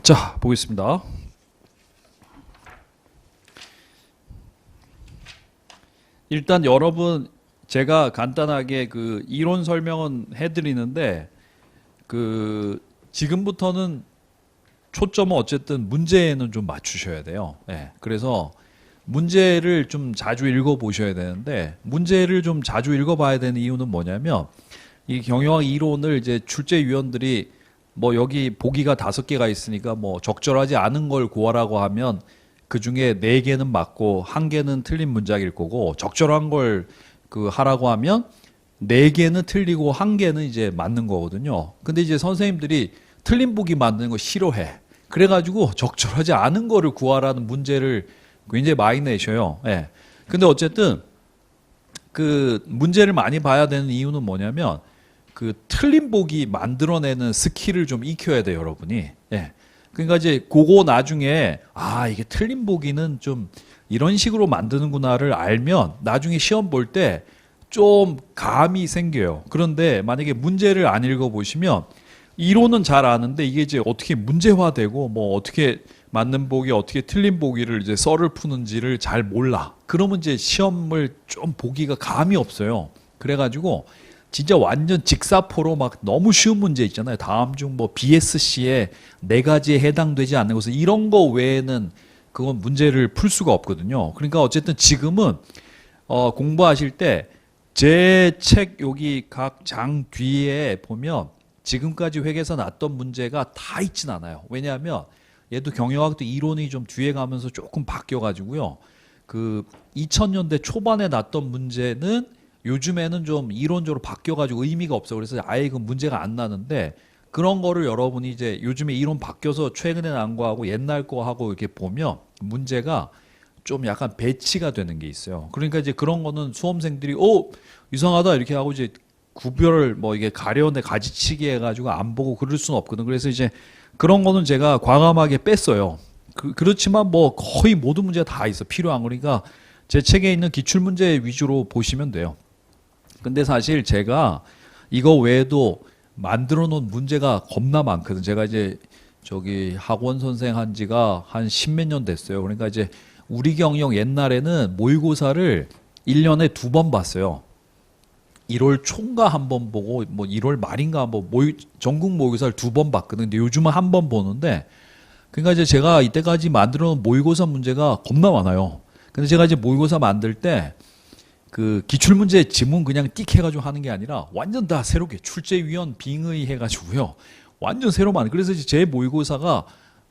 자, 보겠습니다. 일단 여러분 제가 간단하게 그 이론 설명은 해드리는데 지금부터는 초점은 어쨌든 문제에는 좀 맞추셔야 돼요. 예, 그래서 문제를 좀 자주 읽어보셔야 되는데 문제를 좀 자주 읽어봐야 되는 이유는 뭐냐면 이 경영학 이론을 이제 출제위원들이 뭐 여기 보기가 5개가 있으니까 뭐 적절하지 않은 걸 구하라고 하면 그 중에 4개는 맞고 1개는 틀린 문장일 거고 적절한 걸 하라고 하면 4개는 틀리고 1개는 이제 맞는 거거든요. 근데 이제 선생님들이 틀린 보기 만드는 거 싫어해. 그래가지고 적절하지 않은 거를 구하라는 문제를 굉장히 많이 내셔요. 예. 근데 어쨌든 그 문제를 많이 봐야 되는 이유는 뭐냐면 그 틀린 보기 만들어내는 스킬을 좀 익혀야 돼요, 여러분이. 예. 그러니까 이제 그거 나중에 이게 틀린 보기는 좀 이런 식으로 만드는구나를 알면 나중에 시험 볼 때 좀 감이 생겨요. 그런데 만약에 문제를 안 읽어보시면 이론은 잘 아는데 이게 이제 어떻게 문제화되고 뭐 어떻게 맞는 보기 어떻게 틀린 보기를 이제 썰을 푸는지를 잘 몰라. 그러면 이제 시험을 좀 보기가 감이 없어요. 그래가지고 진짜 완전 직사포로 막 너무 쉬운 문제 있잖아요. 다음 중 뭐 BSC에 4가지에 해당되지 않는 것은 이런 거 외에는 그건 문제를 풀 수가 없거든요. 그러니까 어쨌든 지금은 공부하실 때 제 책 여기 각 장 뒤에 보면 지금까지 회계에서 났던 문제가 다 있진 않아요. 왜냐하면 얘도 경영학도 이론이 좀 뒤에 가면서 조금 바뀌어가지고요. 그 2000년대 초반에 났던 문제는 요즘에는 좀 이론적으로 바뀌어가지고 의미가 없어. 그래서 아예 그 문제가 안 나는데 그런 거를 여러분이 이제 요즘에 이론 바뀌어서 최근에 난 거하고 옛날 거하고 이렇게 보면 문제가 좀 약간 배치가 되는 게 있어요. 그러니까 이제 그런 거는 수험생들이 이상하다 이렇게 하고 이제 구별을 뭐 이게 가려운데 가지치기 해가지고 안 보고 그럴 수는 없거든. 그래서 이제 그런 거는 제가 과감하게 뺐어요. 그렇지만 뭐 거의 모든 문제가 다 있어. 필요한 거니까 제 책에 있는 기출문제 위주로 보시면 돼요. 근데 사실 제가 이거 외에도 만들어 놓은 문제가 겁나 많거든. 제가 이제 저기 학원 선생 한 지가 한 10몇 년 됐어요. 그러니까 이제 우리 경영 옛날에는 모의고사를 1년에 2번 봤어요. 1월 초인가 한 번 보고 뭐 1월 말인가 한번 전국 모의고사를 2번 봤거든. 근데 요즘은 한 번 보는데 그러니까 이제 제가 이때까지 만들어 놓은 모의고사 문제가 겁나 많아요. 근데 제가 이제 모의고사 만들 때 그 기출문제 지문 그냥 띡 해가지고 하는 게 아니라 완전 다 새롭게 출제위원 빙의 해가지고요. 완전 새로 만들. 그래서 이제 제 모의고사가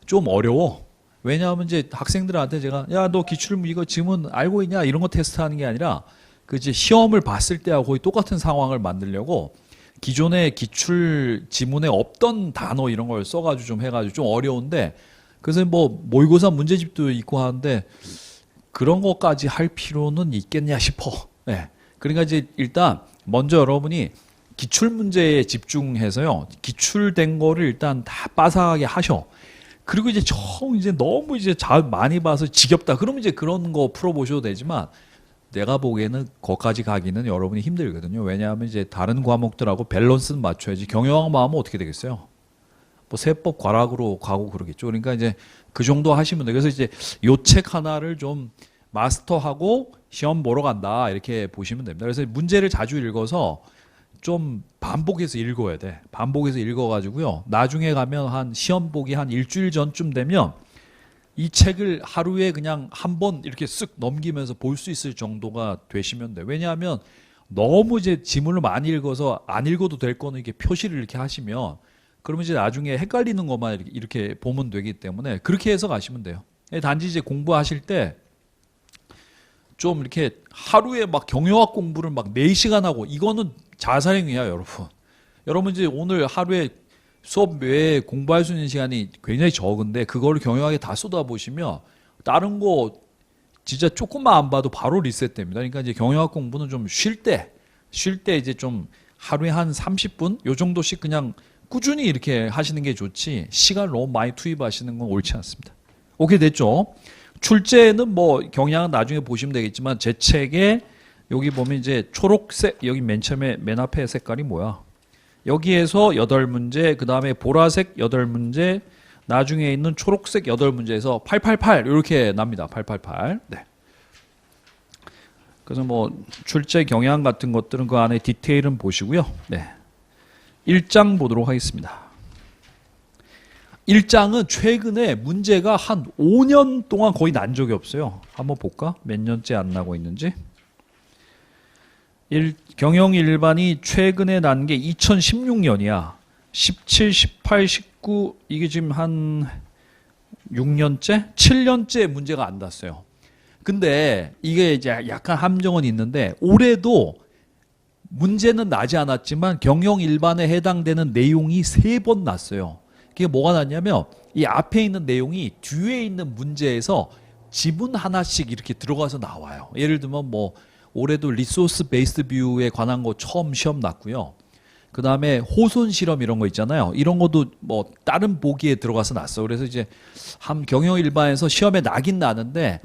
좀 어려워. 왜냐하면 이제 학생들한테 제가 야 너 기출 이거 지문 알고 있냐 이런 거 테스트하는 게 아니라 그 이제 시험을 봤을 때하고 거의 똑같은 상황을 만들려고 기존의 기출 지문에 없던 단어 이런 걸 써가지고 좀 해가지고 좀 어려운데 그래서 뭐 모의고사 문제집도 있고 하는데 그런 것까지 할 필요는 있겠냐 싶어. 네. 그러니까 이제 일단 먼저 여러분이 기출 문제에 집중해서요. 기출된 거를 일단 다 빠삭하게 하셔. 그리고 이제 이제 너무 이제 많이 봐서 지겹다. 그러면 이제 그런 거 풀어보셔도 되지만 내가 보기에는 거기까지 가기는 여러분이 힘들거든요. 왜냐하면 이제 다른 과목들하고 밸런스는 맞춰야지. 경영학만 하면 어떻게 되겠어요? 뭐 세법 과락으로 가고 그러겠죠. 그러니까 이제 그 정도 하시면 돼요. 그래서 이제 요 책 하나를 좀 마스터하고 시험 보러 간다 이렇게 보시면 됩니다. 그래서 문제를 자주 읽어서 좀 반복해서 읽어야 돼. 반복해서 읽어가지고요. 나중에 가면 한 시험 보기 한 일주일 전쯤 되면 이 책을 하루에 그냥 한 번 이렇게 쓱 넘기면서 볼 수 있을 정도가 되시면 돼요. 왜냐하면 너무 이제 지문을 많이 읽어서 안 읽어도 될 거는 이렇게 표시를 이렇게 하시면 그러면 이제 나중에 헷갈리는 것만 이렇게 보면 되기 때문에 그렇게 해서 가시면 돼요. 단지 이제 공부하실 때 좀 이렇게 하루에 막 경영학 공부를 막 4시간 하고 이거는 자살행위야, 여러분. 여러분 이제 오늘 하루에 수업 외에 공부할 수 있는 시간이 굉장히 적은데 그거를 경영학에 다 쏟아보시면 다른 거 진짜 조금만 안 봐도 바로 리셋됩니다. 그러니까 이제 경영학 공부는 좀 쉴 때 이제 좀 하루에 한 30분 요 정도씩 그냥 꾸준히 이렇게 하시는 게 좋지 시간을 너무 많이 투입하시는 건 옳지 않습니다. 오케이 됐죠? 출제는 뭐 경향은 나중에 보시면 되겠지만 제 책에 여기 보면 이제 초록색 여기 맨 처음에 맨 앞에 색깔이 뭐야? 여기에서 8문제, 그 다음에 보라색 8문제, 나중에 있는 초록색 8문제에서 888 이렇게 납니다. 888. 네. 그래서 뭐 출제 경향 같은 것들은 그 안에 디테일은 보시고요. 네. 1장 보도록 하겠습니다. 1장은 최근에 문제가 한 5년 동안 거의 난 적이 없어요. 한번 볼까? 몇 년째 안 나고 있는지. 경영 일반이 최근에 난 게 2016년이야. 17, 18, 19 이게 지금 한 6년째? 7년째 문제가 안 났어요. 근데 이게 이제 약간 함정은 있는데 올해도 문제는 나지 않았지만 경영 일반에 해당되는 내용이 3번 났어요. 그게 뭐가 났냐면 이 앞에 있는 내용이 뒤에 있는 문제에서 지문 하나씩 이렇게 들어가서 나와요. 예를 들면 뭐 올해도 리소스 베이스드 뷰에 관한 거 처음 시험 났고요. 그 다음에 호손 실험 이런 거 있잖아요. 이런 것도 뭐 다른 보기에 들어가서 났어. 그래서 이제 한 경영 일반에서 시험에 나긴 나는데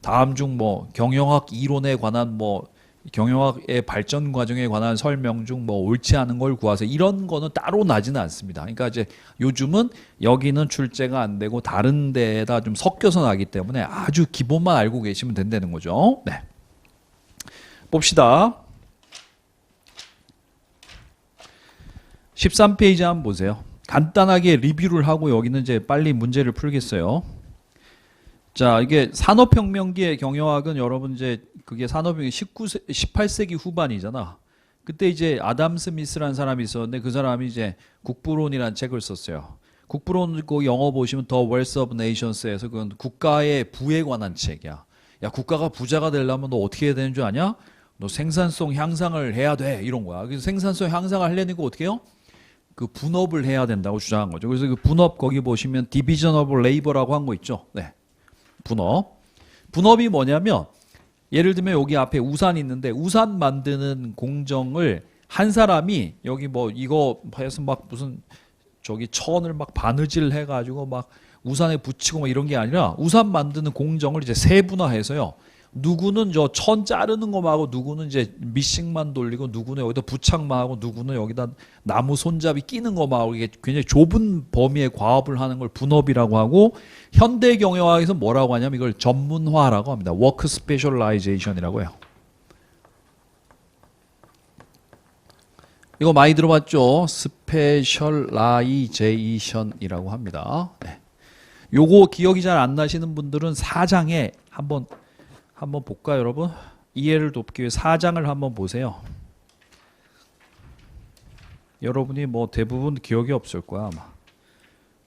다음 중 뭐 경영학 이론에 관한 뭐 경영학의 발전 과정에 관한 설명 중 뭐 옳지 않은 걸 구하세요. 이런 거는 따로 나지는 않습니다. 그러니까 이제 요즘은 여기는 출제가 안 되고 다른 데에다 좀 섞여서 나기 때문에 아주 기본만 알고 계시면 된다는 거죠. 네. 봅시다. 13페이지 한번 보세요. 간단하게 리뷰를 하고 여기는 이제 빨리 문제를 풀겠어요. 자, 이게 산업혁명기의 경영학은 여러분 이제 그게 산업혁명 18세기 후반이잖아. 그때 이제 아담 스미스라는 사람이 있었는데 그 사람이 이제 국부론이라는 책을 썼어요. 국부론 그 영어 보시면 The Wealth of Nations에서 그건 국가의 부에 관한 책이야. 야, 국가가 부자가 되려면 너 어떻게 해야 되는 줄 아냐? 너 생산성 향상을 해야 돼. 이런 거야. 그래서 생산성 향상을 하려니까 어떻게 해요? 그 분업을 해야 된다고 주장한 거죠. 그래서 그 분업 거기 보시면 Division of Labor라고 한 거 있죠. 네. 분업. 분업이 뭐냐면 예를 들면 여기 앞에 우산 있는데 우산 만드는 공정을 한 사람이 여기 뭐 이거 해서 막 무슨 저기 천을 막 바느질 해가지고 막 우산에 붙이고 막 이런 게 아니라 우산 만드는 공정을 이제 세분화해서요. 누구는 저 천 자르는 거만 하고 누구는 이제 미싱만 돌리고 누구는 여기다 부착만 하고 누구는 여기다 나무 손잡이 끼는 거만 하고 이게 굉장히 좁은 범위의 과업을 하는 걸 분업이라고 하고 현대 경영학에서 뭐라고 하냐면 이걸 전문화라고 합니다. 워크 스페셜라이제이션이라고 해요. 이거 많이 들어봤죠? 스페셜라이제이션이라고 합니다. 네. 요거 기억이 잘 안 나시는 분들은 4장에 한번 볼까요, 여러분? 이해를 돕기 위해 4장을 한번 보세요. 여러분이 뭐 대부분 기억이 없을 거야, 아마.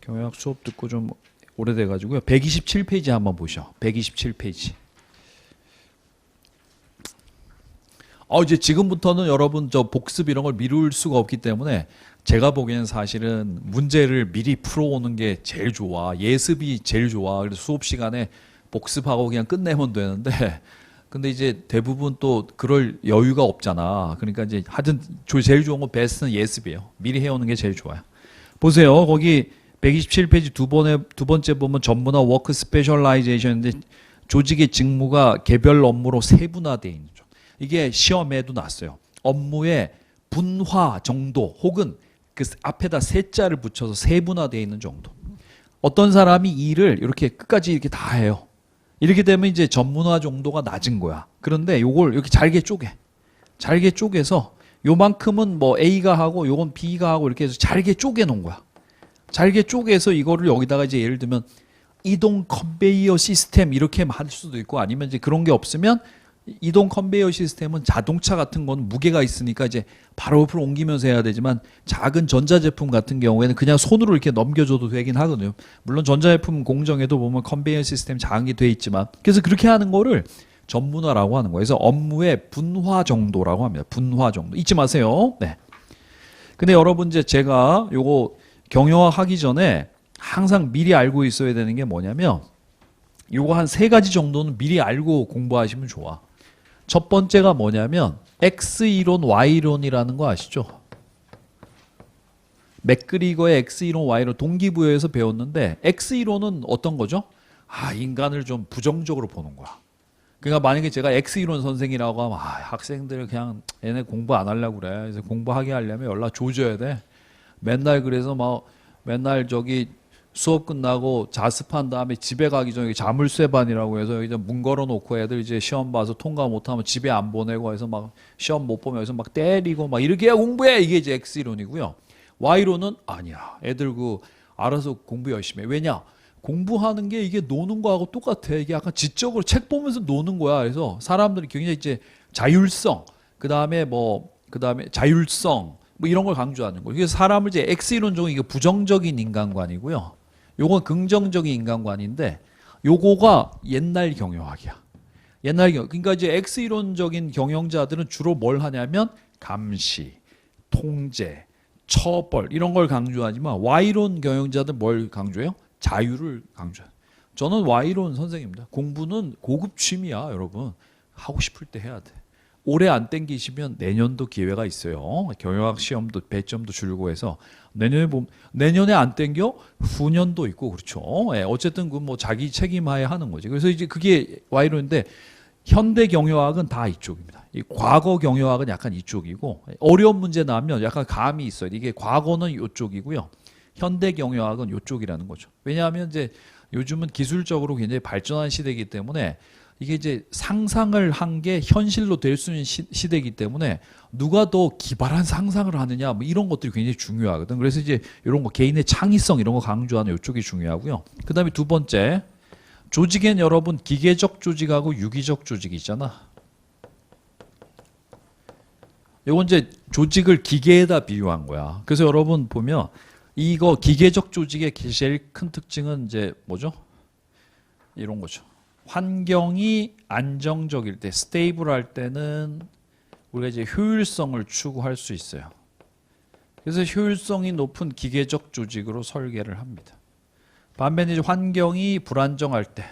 경영학 수업 듣고 좀 오래돼 가지고요. 127페이지 한번 보셔. 127페이지. 이제 지금부터는 여러분 저 복습 이런 걸 미룰 수가 없기 때문에 제가 보기에는 사실은 문제를 미리 풀어오는 게 제일 좋아. 예습이 제일 좋아. 그래서 수업 시간에 복습하고 그냥 끝내면 되는데 근데 이제 대부분 또 그럴 여유가 없잖아. 그러니까 이제 하여튼 제일 좋은 건 베스트는 예습이에요. 미리 해오는 게 제일 좋아요. 보세요. 거기 127페이지 두 번째 보면 전문화 워크 스페셜라이제이션인데 조직의 직무가 개별 업무로 세분화되어 있는 죠. 이게 시험에도 났어요. 업무의 분화 정도 혹은 그 앞에다 세자를 붙여서 세분화되어 있는 정도. 어떤 사람이 일을 이렇게 끝까지 이렇게 다 해요. 이렇게 되면 이제 전문화 정도가 낮은 거야. 그런데 요걸 이렇게 잘게 쪼개서 요만큼은 뭐 A가 하고 요건 B가 하고 이렇게 해서 잘게 쪼개 놓은 거야. 잘게 쪼개서 이거를 여기다가 이제 예를 들면 이동 컨베이어 시스템 이렇게 할 수도 있고 아니면 이제 그런 게 없으면 이동 컨베이어 시스템은 자동차 같은 건 무게가 있으니까 이제 바로 옆으로 옮기면서 해야 되지만 작은 전자제품 같은 경우에는 그냥 손으로 이렇게 넘겨줘도 되긴 하거든요. 물론 전자제품 공정에도 보면 컨베이어 시스템 장이 돼 있지만 그래서 그렇게 하는 거를 전문화라고 하는 거예요. 그래서 업무의 분화 정도라고 합니다. 분화 정도. 잊지 마세요. 네. 근데 여러분 이제 제가 요거 경영학 하기 전에 항상 미리 알고 있어야 되는 게 뭐냐면 요거 한 3가지 정도는 미리 알고 공부하시면 좋아. 첫 번째가 뭐냐면 X이론, Y론이라는 거 아시죠? 맥그리거의 X이론, Y론 동기부여에서 배웠는데 X이론은 어떤 거죠? 인간을 좀 부정적으로 보는 거야. 그러니까 만약에 제가 X이론 선생이라고 하면 학생들 그냥 얘네 공부 안 하려고 그래. 그래서 공부하게 하려면 연락 조져야 돼. 맨날 그래서 막 맨날 저기 수업 끝나고 자습한 다음에 집에 가기 전에 자물쇠반이라고 해서 여기 문 걸어놓고 애들 이제 시험 봐서 통과 못하면 집에 안 보내고 해서 막 시험 못 보면 여기서 막 때리고 막 이렇게 해야 공부해. 이게 이제 X이론이고요. Y론은 아니야. 애들 그 알아서 공부 열심히 해. 왜냐? 공부하는 게 이게 노는 거하고 똑같아. 이게 약간 지적으로 책 보면서 노는 거야. 그래서 사람들이 굉장히 이제 자율성, 그 다음에 자율성, 뭐 이런 걸 강조하는 거예요. 그래서 사람을 이제 X이론적인 이게 부정적인 인간관이고요. 요건 긍정적인 인간관인데 요거가 옛날 경영학이야. 그러니까 이제 X이론적인 경영자들은 주로 뭘 하냐면 감시, 통제, 처벌 이런 걸 강조하지만 Y론 경영자들 뭘 강조해요? 자유를 강조해요. 저는 Y론 선생님입니다. 공부는 고급 취미야, 여러분. 하고 싶을 때 해야 돼. 올해 안 땡기시면 내년도 기회가 있어요. 경영학 시험도 배점도 줄고 해서 내년에 안 땡겨 후년도 있고 그렇죠. 예, 어쨌든 그 뭐 자기 책임하에 하는 거지. 그래서 이제 그게 Y론인데 현대 경영학은 다 이쪽입니다. 이 과거 경영학은 약간 이쪽이고 어려운 문제 나오면 약간 감이 있어요. 이게 과거는 이쪽이고요. 현대 경영학은 이쪽이라는 거죠. 왜냐하면 이제 요즘은 기술적으로 굉장히 발전한 시대이기 때문에 이게 이제 상상을 한 게 현실로 될 수 있는 시대이기 때문에 누가 더 기발한 상상을 하느냐 뭐 이런 것들이 굉장히 중요하거든. 그래서 이제 이런 거 개인의 창의성 이런 거 강조하는 이쪽이 중요하고요. 그 다음에 두 번째, 조직엔 여러분 기계적 조직하고 유기적 조직이 있잖아. 요건 이제 조직을 기계에다 비유한 거야. 그래서 여러분 보면 이거 기계적 조직의 제일 큰 특징은 이제 뭐죠? 이런 거죠. 환경이 안정적일 때, 스테이블할 때는 우리가 이제 효율성을 추구할 수 있어요. 그래서 효율성이 높은 기계적 조직으로 설계를 합니다. 반면에 이제 환경이 불안정할 때,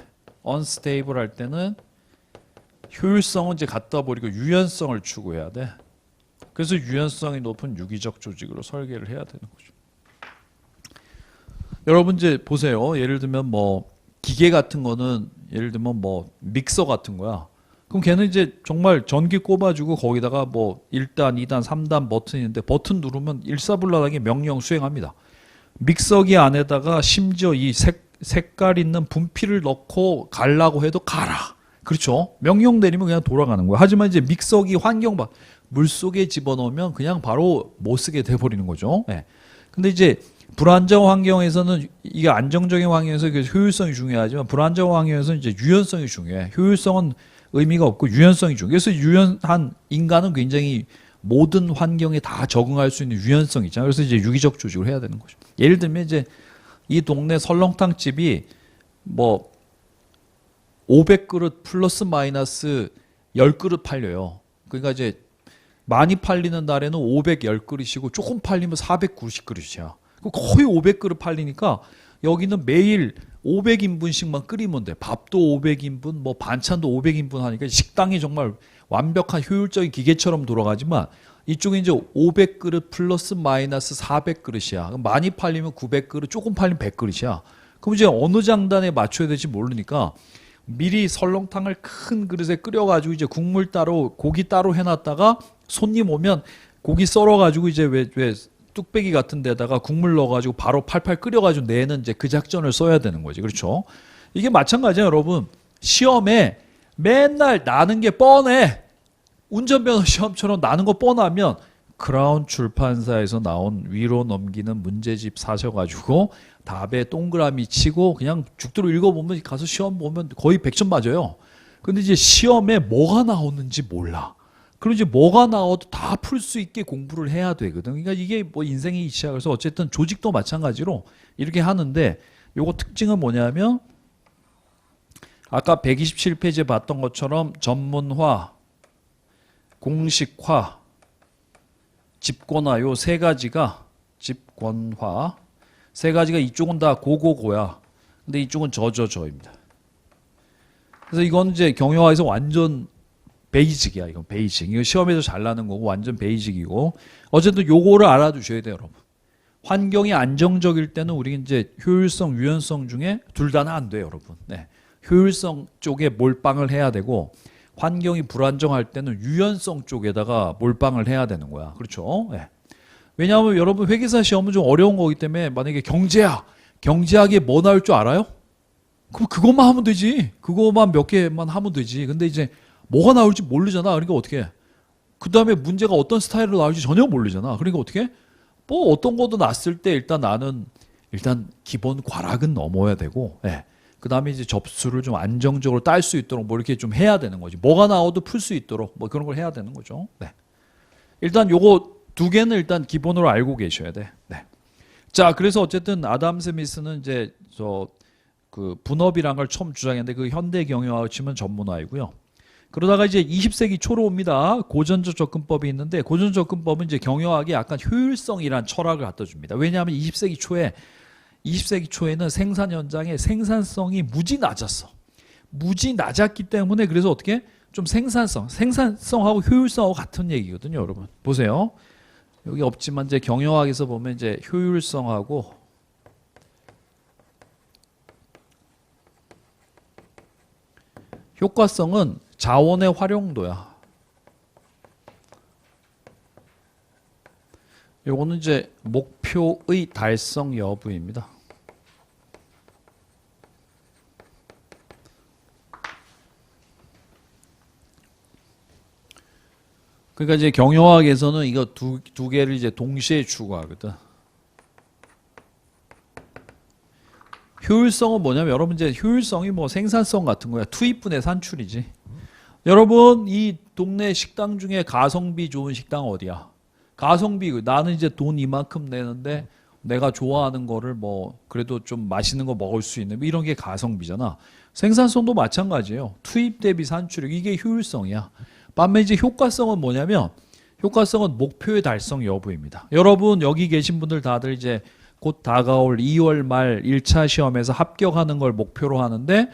unstable 할 때는 효율성은 이제 갖다 버리고 유연성을 추구해야 돼. 그래서 유연성이 높은 유기적 조직으로 설계를 해야 되는 거죠. 여러분 이제 보세요. 예를 들면 뭐 기계 같은 거는 예를 들면 뭐 믹서 같은 거야. 그럼 걔는 이제 정말 전기 꼽아주고 거기다가 뭐 1단, 2단, 3단 버튼이 있는데 버튼 누르면 일사불란하게 명령 수행합니다. 믹서기 안에다가 심지어 이 색깔 있는 분필을 넣고 갈라고 해도 가라. 그렇죠? 명령 내리면 그냥 돌아가는 거야. 하지만 이제 믹서기 환경 물속에 집어넣으면 그냥 바로 못 쓰게 돼버리는 거죠. 네. 근데 이제 불안정 환경에서는 이게 안정적인 환경에서 효율성이 중요하지만 불안정 환경에서는 이제 유연성이 중요해. 효율성은 의미가 없고 유연성이 중요해. 그래서 유연한 인간은 굉장히 모든 환경에 다 적응할 수 있는 유연성이 있잖아요. 그래서 이제 유기적 조직을 해야 되는 거죠. 예를 들면 이제 이 동네 설렁탕 집이 뭐 500그릇 플러스 마이너스 10그릇 팔려요. 그러니까 이제 많이 팔리는 날에는 510그릇이고 조금 팔리면 490그릇이야. 거의 500그릇 팔리니까 여기는 매일 500인분씩만 끓이면 돼. 밥도 500인분, 뭐 반찬도 500인분 하니까 식당이 정말 완벽한 효율적인 기계처럼 돌아가지만 이쪽에 이제 500그릇 플러스 마이너스 400그릇이야. 많이 팔리면 900그릇, 조금 팔리면 100그릇이야. 그럼 이제 어느 장단에 맞춰야 될지 모르니까 미리 설렁탕을 큰 그릇에 끓여가지고 이제 국물 따로, 고기 따로 해놨다가 손님 오면 고기 썰어가지고 이제 왜 뚝배기 같은 데다가 국물 넣어가지고 바로 팔팔 끓여가지고 내는 이제 그 작전을 써야 되는 거지. 그렇죠? 이게 마찬가지예요, 여러분. 시험에 맨날 나는 게 뻔해. 운전면허 시험처럼 나는 거 뻔하면 크라운 출판사에서 나온 위로 넘기는 문제집 사셔가지고 답에 동그라미 치고 그냥 죽도록 읽어보면 가서 시험 보면 거의 100점 맞아요. 근데 이제 시험에 뭐가 나오는지 몰라. 그럼 이제 뭐가 나와도 다 풀 수 있게 공부를 해야 되거든. 그러니까 이게 뭐 인생의 이치야. 그래서 어쨌든 조직도 마찬가지로 이렇게 하는데 요거 특징은 뭐냐면 아까 127페이지에 봤던 것처럼 전문화, 공식화, 집권화 요 세 가지가 집권화 세 가지가 이쪽은 다 고고고야. 근데 이쪽은 저저저입니다. 그래서 이건 이제 경영학에서 완전 베이직이야. 이건 베이직. 이거 시험에서 잘 나는 거고 완전 베이직이고 어쨌든 요거를 알아두셔야 돼요, 여러분. 환경이 안정적일 때는 우리 이제 효율성, 유연성 중에 둘 다는 안 돼요, 여러분. 네. 효율성 쪽에 몰빵을 해야 되고 환경이 불안정할 때는 유연성 쪽에다가 몰빵을 해야 되는 거야. 그렇죠? 네. 왜냐하면 여러분 회계사 시험은 좀 어려운 거기 때문에 만약에 경제야. 경제학에 뭐 나올 줄 알아요? 그럼 그것만 하면 되지. 그것만 몇 개만 하면 되지. 근데 이제 뭐가 나올지 모르잖아. 그러니까 어떻게 해? 그 다음에 문제가 어떤 스타일로 나올지 전혀 모르잖아. 그러니까 어떻게 해? 뭐 어떤 것도 났을 때 일단 나는 일단 기본 과락은 넘어야 되고, 예. 그 다음에 이제 접수를 좀 안정적으로 딸 수 있도록 뭐 이렇게 좀 해야 되는 거지. 뭐가 나와도 풀 수 있도록 뭐 그런 걸 해야 되는 거죠. 네. 일단 요거 두 개는 일단 기본으로 알고 계셔야 돼. 네. 자, 그래서 어쨌든 아담 스미스는 이제 그 분업이란 걸 처음 주장했는데 그 현대 경영학을 치면 전문화이고요. 그러다가 이제 20세기 초로 옵니다. 고전적 접근법이 있는데 고전적 접근법은 이제 경영학에 약간 효율성이란 철학을 갖다 줍니다. 왜냐하면 20세기 초에는 생산 현장의 생산성이 무지 낮았어. 무지 낮았기 때문에 그래서 어떻게 좀 생산성하고 효율성하고 같은 얘기거든요, 여러분. 보세요. 여기 없지만 이제 경영학에서 보면 이제 효율성하고 효과성은 자원의 활용도야. 요거는 이제 목표의 달성 여부입니다. 그러니까 이제 경영학에서는 이거 두 개를 이제 동시에 추구하거든. 효율성은 뭐냐면 여러분 이제 효율성이 뭐 생산성 같은 거야. 투입분의 산출이지. 여러분 이 동네 식당 중에 가성비 좋은 식당 어디야? 가성비 나는 이제 돈 이만큼 내는데 내가 좋아하는 거를 뭐 그래도 좀 맛있는 거 먹을 수 있는 이런 게 가성비잖아. 생산성도 마찬가지예요. 투입 대비 산출력 이게 효율성이야. 반면 이제 효과성은 뭐냐면 효과성은 목표의 달성 여부입니다. 여러분 여기 계신 분들 다들 이제 곧 다가올 2월 말 1차 시험에서 합격하는 걸 목표로 하는데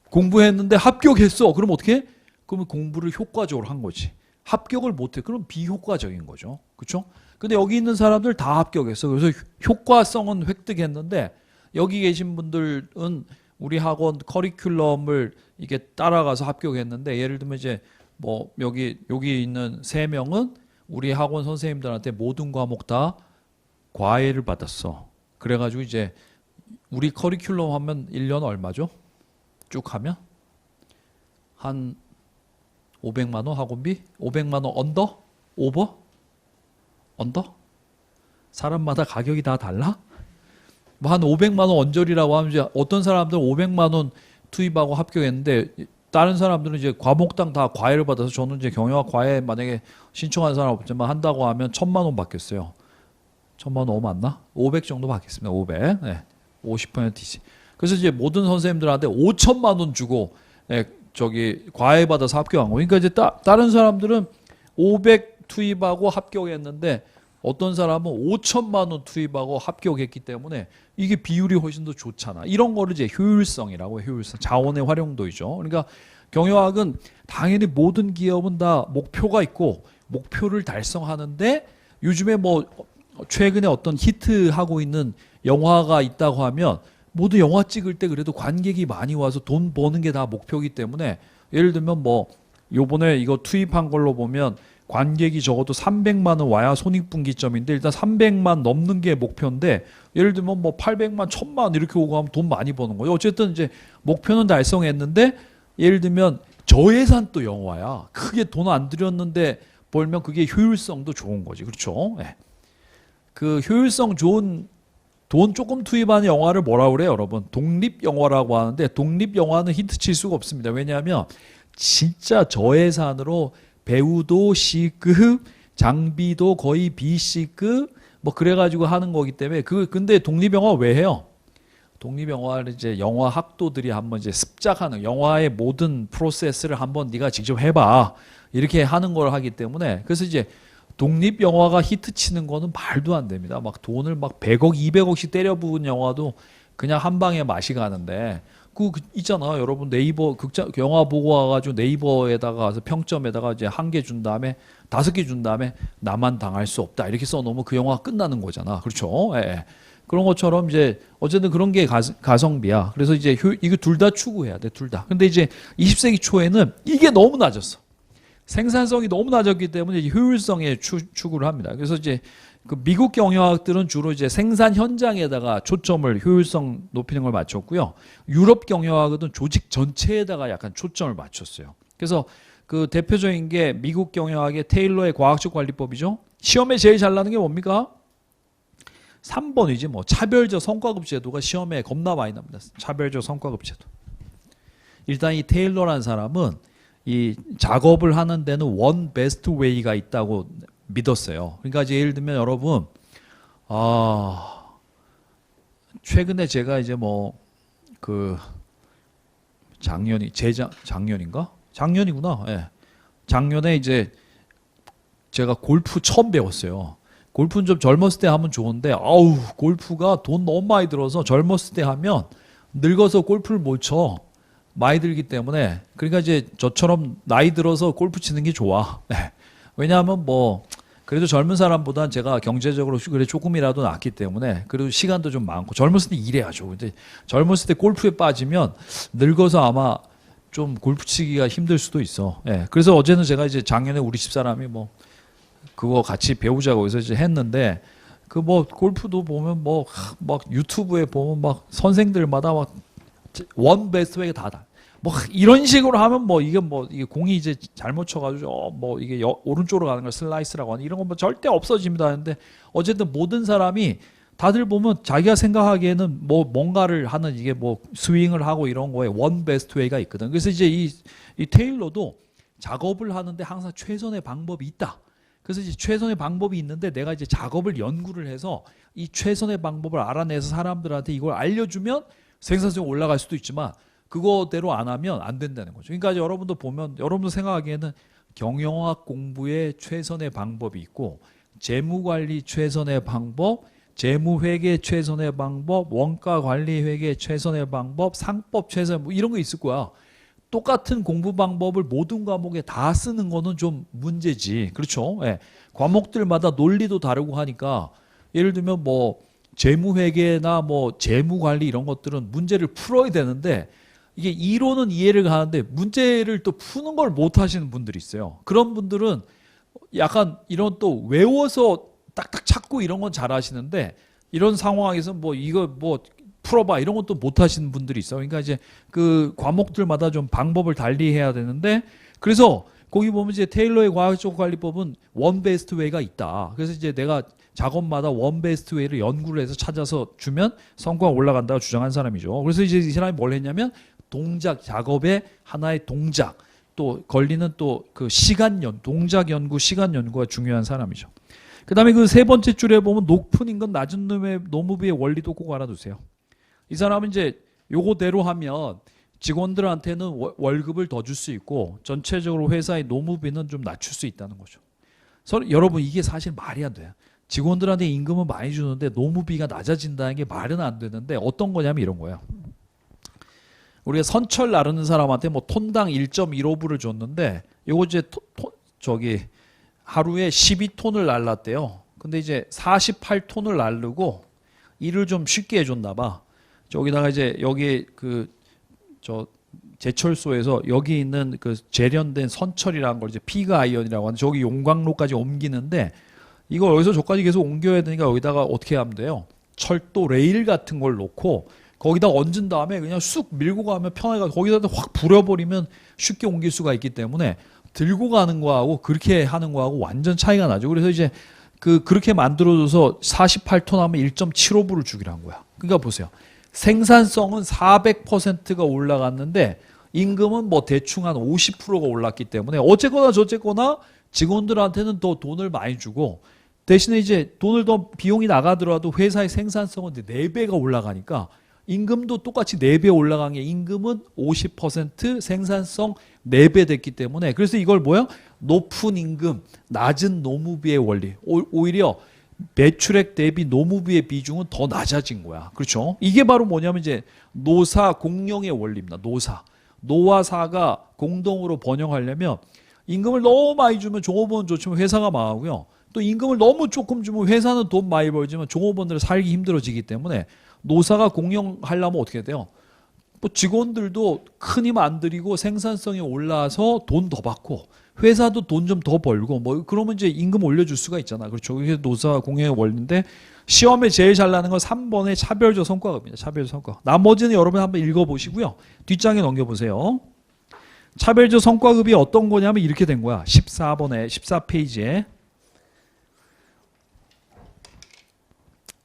공부했는데 합격했어. 그럼 어떻게 해? 그러면 공부를 효과적으로 한 거지. 합격을 못해. 그럼 비효과적인 거죠. 그렇죠? 근데 여기 있는 사람들 다 합격했어. 그래서 효과성은 획득했는데 여기 계신 분들은 우리 학원 커리큘럼을 이게 따라가서 합격했는데 예를 들면 이제 뭐 여기 있는 3명은 우리 학원 선생님들한테 모든 과목 다 과외를 받았어. 그래가지고 이제 우리 커리큘럼 하면 1년 얼마죠? 쭉 하면 한 500만 원 학원비? 500만 원 언더? 오버? 언더? 사람마다 가격이 다 달라? 뭐 한 500만 원 언저리라고 하면 이제 어떤 사람들은 500만 원 투입하고 합격했는데 다른 사람들은 이제 과목당 다 과외를 받아서 저는 이제 경영학 과외 만약에 신청한 사람 없지만 한다고 하면 1000만 원 받겠어요. 1000만 원 너무 많나? 500 정도 받겠습니다. 500. 네. 50%이지. 그래서 이제 모든 선생님들한테 5천만 원 주고 저기 과외 받아서 합격한 거. 그러니까 이제 다른 사람들은 500 투입하고 합격했는데 어떤 사람은 5천만 원 투입하고 합격했기 때문에 이게 비율이 훨씬 더 좋잖아. 이런 거를 이제 효율성이라고 해요. 효율성. 자원의 활용도이죠. 그러니까 경영학은 당연히 모든 기업은 다 목표가 있고 목표를 달성하는데 요즘에 뭐 최근에 어떤 히트하고 있는 영화가 있다고 하면 모두 영화 찍을 때 그래도 관객이 많이 와서 돈 버는 게 다 목표이기 때문에 예를 들면 뭐 요번에 이거 투입한 걸로 보면 관객이 적어도 300만 원 와야 손익분기점인데 일단 300만 넘는 게 목표인데 예를 들면 뭐 800만, 1000만 이렇게 오고 하면 돈 많이 버는 거예요. 어쨌든 이제 목표는 달성했는데 예를 들면 저예산 또 영화야. 크게 돈 안 들였는데 벌면 그게 효율성도 좋은 거지. 그렇죠? 네. 그 효율성 좋은 돈 조금 투입하는 영화를 뭐라고 그래요, 여러분? 독립영화라고 하는데 독립영화는 히트 칠 수가 없습니다. 왜냐하면 진짜 저예산으로 배우도 C급, 장비도 거의 BC급 뭐 그래가지고 하는 거기 때문에 근데 독립영화 왜 해요? 독립영화를 이제 영화 학도들이 한번 이제 습작하는 영화의 모든 프로세스를 한번 네가 직접 해봐 이렇게 하는 걸 하기 때문에 그래서 이제 독립영화가 히트 치는 거는 말도 안 됩니다. 막 돈을 막 100억, 200억씩 때려 부은 영화도 그냥 한 방에 맛이 가는데 그 있잖아. 여러분 네이버 영화 보고 와가지고 네이버에다가 가서 평점에다가 이제 1개 준 다음에 5개 준 다음에 나만 당할 수 없다. 이렇게 써놓으면 그 영화가 끝나는 거잖아. 그렇죠? 예. 그런 것처럼 이제 어쨌든 그런 게 가성비야. 그래서 이제 이거 둘 다 추구해야 돼. 둘 다. 근데 이제 20세기 초에는 이게 너무 낮았어. 생산성이 너무 낮았기 때문에 이제 효율성에 추구를 합니다. 그래서 이제 그 미국 경영학들은 주로 이제 생산 현장에다가 초점을 효율성 높이는 걸 맞췄고요. 유럽 경영학은 조직 전체에다가 약간 초점을 맞췄어요. 그래서 그 대표적인 게 미국 경영학의 테일러의 과학적 관리법이죠. 시험에 제일 잘 나는 게 뭡니까? 3번이지 뭐 차별적 성과급 제도가 시험에 겁나 많이 납니다. 차별적 성과급 제도. 일단 이 테일러라는 사람은 이 작업을 하는 데는 원 베스트 웨이가 있다고 믿었어요. 그러니까 이제 예를 들면 여러분 최근에 제가 이제 뭐 그 작년인가? 작년이구나. 예. 작년에 이제 제가 골프 처음 배웠어요. 골프는 좀 젊었을 때 하면 좋은데 골프가 돈 너무 많이 들어서 젊었을 때 하면 늙어서 골프를 못 쳐. 많이 들기 때문에 그러니까 이제 저처럼 나이 들어서 골프 치는 게 좋아. 네. 왜냐하면 뭐 그래도 젊은 사람보단 제가 경제적으로 그래 조금이라도 낫기 때문에 그래도 시간도 좀 많고 젊었을 때 일해야죠. 근데 젊었을 때 골프에 빠지면 늙어서 아마 좀 골프 치기가 힘들 수도 있어. 네. 그래서 어제는 제가 이제 작년에 우리 집사람이 뭐 그거 같이 배우자고 해서 이제 했는데 그 뭐 골프도 보면 뭐 막 유튜브에 보면 막 선생들마다 막 원 베스트 웨이가 다다. 뭐 이런 식으로 하면 뭐 이게 공이 이제 잘못 쳐가지고 뭐 이게 오른쪽으로 가는 걸 슬라이스라고 하는 이런 건 뭐 절대 없어집니다 하는데 어쨌든 모든 사람이 다들 보면 자기가 생각하기에는 뭐 뭔가를 하는 이게 뭐 스윙을 하고 이런 거에 원 베스트 웨이가 있거든. 그래서 이제 이 테일러도 작업을 하는데 항상 최선의 방법이 있다. 그래서 이제 최선의 방법이 있는데 내가 이제 작업을 연구를 해서 이 최선의 방법을 알아내서 사람들한테 이걸 알려주면 생산성이 올라갈 수도 있지만 그거대로 안 하면 안 된다는 거죠. 그러니까 여러분도 보면 여러분도 생각하기에는 경영학 공부의 최선의 방법이 있고 재무관리 최선의 방법, 재무회계 최선의 방법, 원가관리회계 최선의 방법, 상법 최선의 뭐 이런 거 있을 거야. 똑같은 공부 방법을 모든 과목에 다 쓰는 거는 좀 문제지. 그렇죠? 예. 과목들마다 논리도 다르고 하니까 예를 들면 뭐 재무회계나 뭐 재무관리 이런 것들은 문제를 풀어야 되는데 이게 이론은 이해를 가는데 문제를 또 푸는 걸 못 하시는 분들이 있어요. 그런 분들은 약간 이런 또 외워서 딱딱 찾고 이런 건 잘 하시는데 이런 상황에서 뭐 이거 뭐 풀어봐 이런 것도 못 하시는 분들이 있어요. 그러니까 이제 그 과목들마다 좀 방법을 달리 해야 되는데 그래서 거기 보면 이제 테일러의 과학적 관리법은 원 베스트 웨이가 있다. 그래서 이제 내가 작업마다 원 베스트 웨이를 연구를 해서 찾아서 주면 성과가 올라간다고 주장한 사람이죠. 그래서 이제 이 사람이 뭘 했냐면 동작 작업의 하나의 동작 또 걸리는 또 그 동작 연구 시간 연구가 중요한 사람이죠. 그다음에 그 세 번째 줄에 보면 높은 임금 낮은 노무비의 원리도 꼭 알아두세요. 이 사람은 이제 요거대로 하면 직원들한테는 월급을 더 줄 수 있고 전체적으로 회사의 노무비는 좀 낮출 수 있다는 거죠. 여러분 이게 사실 말이 안 돼요. 직원들한테 임금은 많이 주는데 노무비가 낮아진다는 게 말은 안 되는데 어떤 거냐면 이런 거예요. 우리가 선철 나르는 사람한테 뭐 톤당 1.15불을 줬는데 요거 이제 하루에 12톤을 날랐대요. 근데 이제 48톤을 날르고 일을 좀 쉽게 해줬나 봐. 저기다가 이제 여기 제철소에서 여기 있는 그 재련된 선철이라는 걸 이제 피그 아이언이라고 하는데 저기 용광로까지 옮기는데 이거 여기서 저까지 계속 옮겨야 되니까 여기다가 어떻게 하면 돼요? 철도 레일 같은 걸 놓고 거기다 얹은 다음에 그냥 쑥 밀고 가면 편하게 거기다 확 불어버리면 쉽게 옮길 수가 있기 때문에 들고 가는 거하고 그렇게 하는 거하고 완전 차이가 나죠. 그래서 이제 그렇게 만들어줘서 48톤 하면 1.75불을 주기로 한 거야. 그러니까 보세요. 생산성은 400%가 올라갔는데 임금은 뭐 대충 한 50%가 올랐기 때문에 어쨌거나 저쨌거나 직원들한테는 더 돈을 많이 주고 대신에 이제 돈을 더 비용이 나가더라도 회사의 생산성은 4배가 올라가니까 임금도 똑같이 4배 올라간 게 임금은 50% 생산성 4배 됐기 때문에 그래서 이걸 뭐야? 높은 임금, 낮은 노무비의 원리. 오히려 매출액 대비 노무비의 비중은 더 낮아진 거야. 그렇죠? 이게 바로 뭐냐면 이제 노사 공룡의 원리입니다. 노와 사가 공동으로 번영하려면 임금을 너무 많이 주면 종업원 좋지만 회사가 망하고요. 또 임금을 너무 조금 주면 회사는 돈 많이 벌지만 종업원들은 살기 힘들어지기 때문에 노사가 공룡하려면 어떻게 돼요? 뭐 직원들도 큰 힘 안 들이고 생산성이 올라서 돈 더 받고 회사도 돈 좀 더 벌고 뭐 그러면 이제 임금 올려줄 수가 있잖아. 그렇죠. 이게 노사 공회의 원리인데 시험에 제일 잘 나는 건 3번의 차별적 성과급입니다. 차별적 성과급. 나머지는 여러분 한번 읽어보시고요. 뒷장에 넘겨보세요. 차별적 성과급이 어떤 거냐면 이렇게 된 거야. 14번에 14페이지에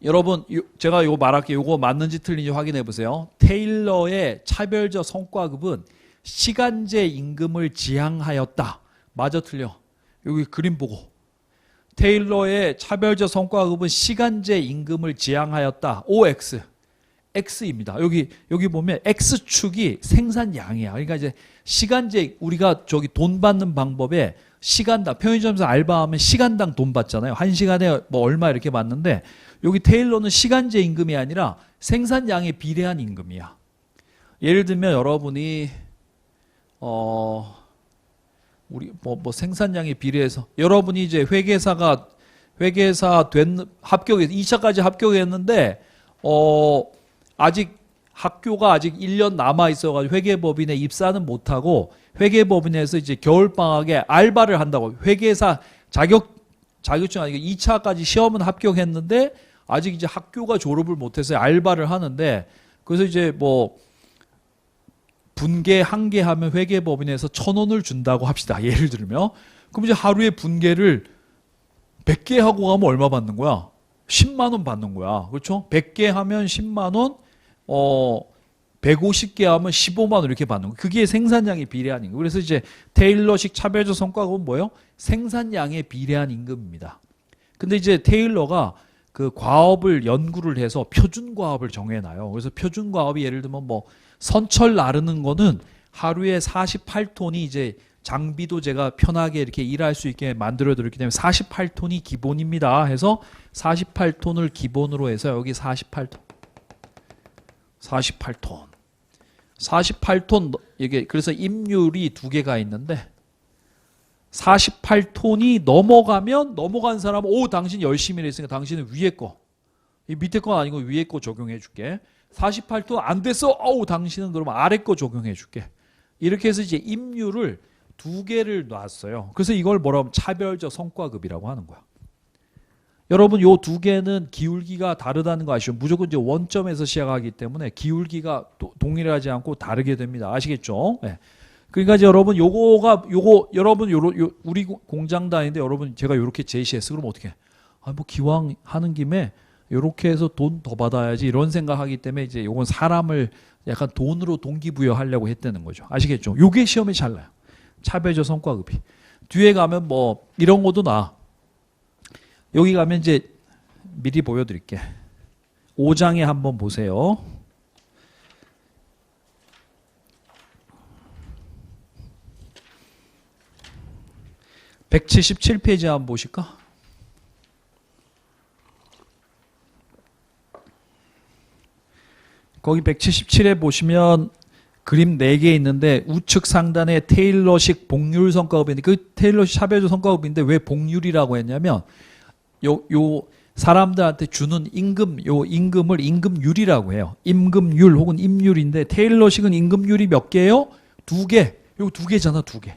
여러분 제가 이거 말할게요. 이거 맞는지 틀린지 확인해 보세요. 테일러의 차별적 성과급은 시간제 임금을 지향하였다. 맞아 틀려? 여기 그림 보고. 테일러의 차별적 성과급은 시간제 임금을 지향하였다. OX. X입니다. 여기 보면 X축이 생산량이야. 그러니까 이제 시간제 우리가 저기 돈 받는 방법에 시간당 편의점에서 알바하면 시간당 돈 받잖아요. 한 시간에 뭐 얼마 이렇게 받는데 여기 테일러는 시간제 임금이 아니라 생산량에 비례한 임금이야. 예를 들면 여러분이 우리 뭐 생산량에 비례해서 여러분이 이제 회계사 합격해서 2차까지 합격했는데 아직 학교가 아직 1년 남아 있어가지고 회계법인에 입사는 못하고 회계법인에서 이제 겨울방학에 알바를 한다고. 회계사 자격증 아니고 2차까지 시험은 합격했는데 아직 이제 학교가 졸업을 못해서 알바를 하는데 그래서 이제 뭐 분계 한 개 하면 회계법인에서 1,000원을 준다고 합시다. 예를 들면 그럼 이제 하루에 분계를 100개 하고 가면 얼마 받는 거야? 10만 원 받는 거야. 그렇죠? 100개 하면 10만 원, 150개 하면 15만 원 이렇게 받는 거야. 그게 생산량에 비례한 임금. 그래서 이제 테일러식 차별적 성과급은 뭐예요? 생산량에 비례한 임금입니다. 근데 이제 테일러가 그 과업을 연구를 해서 표준 과업을 정해놔요. 그래서 표준 과업이 예를 들면 뭐 선철 나르는 거는 하루에 48톤이 이제 장비도 제가 편하게 이렇게 일할 수 있게 만들어 드렸기 때문에 48톤이 기본입니다. 해서 48톤을 기본으로 해서 여기 48톤. 48톤 이게 그래서 임률이 두 개가 있는데 48톤이 넘어간 사람은 당신 열심히 일했으니까 당신은 위에 거. 이 밑에 건 아니고 위에 거 적용해 줄게. 48톤 안 됐어. 당신은 그러면 아래 거 적용해 줄게. 이렇게 해서 이제 임률을 두 개를 놨어요. 그래서 이걸 뭐라고 하면 차별적 성과급이라고 하는 거야. 여러분 요 두 개는 기울기가 다르다는 거 아시죠? 무조건 이제 원점에서 시작하기 때문에 기울기가 동일하지 않고 다르게 됩니다. 아시겠죠? 네. 그러니까 이제 여러분 여러분 우리 공장 다니는데 여러분 제가 요렇게 제시했어. 그럼 어떻게? 뭐 기왕 하는 김에 요렇게 해서 돈 더 받아야지 이런 생각하기 때문에 이제 요건 사람을 약간 돈으로 동기부여하려고 했다는 거죠. 아시겠죠? 요게 시험에 잘 나요. 차별적 성과급이. 뒤에 가면 뭐 이런 것도 나. 여기 가면 이제 미리 보여드릴게. 5장에 한번 보세요. (177페이지) 한번 보실까? 거기 177에 보시면 그림 4개 있는데 우측 상단에 테일러식 복률 성과급인데 그 테일러식 차별적 성과급인데 왜 복률이라고 했냐면 요 사람들한테 주는 임금을 임금률이라고 해요. 임금률 혹은 임률인데 테일러식은 임금률이 몇 개예요? 2개. 요 2개잖아, 2개.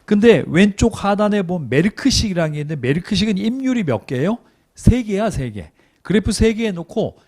근데 왼쪽 하단에 보면 메르크식이라는 게 있는데 메르크식은 임률이 몇 개예요? 3개야, 3개. 그래프 3개 해놓고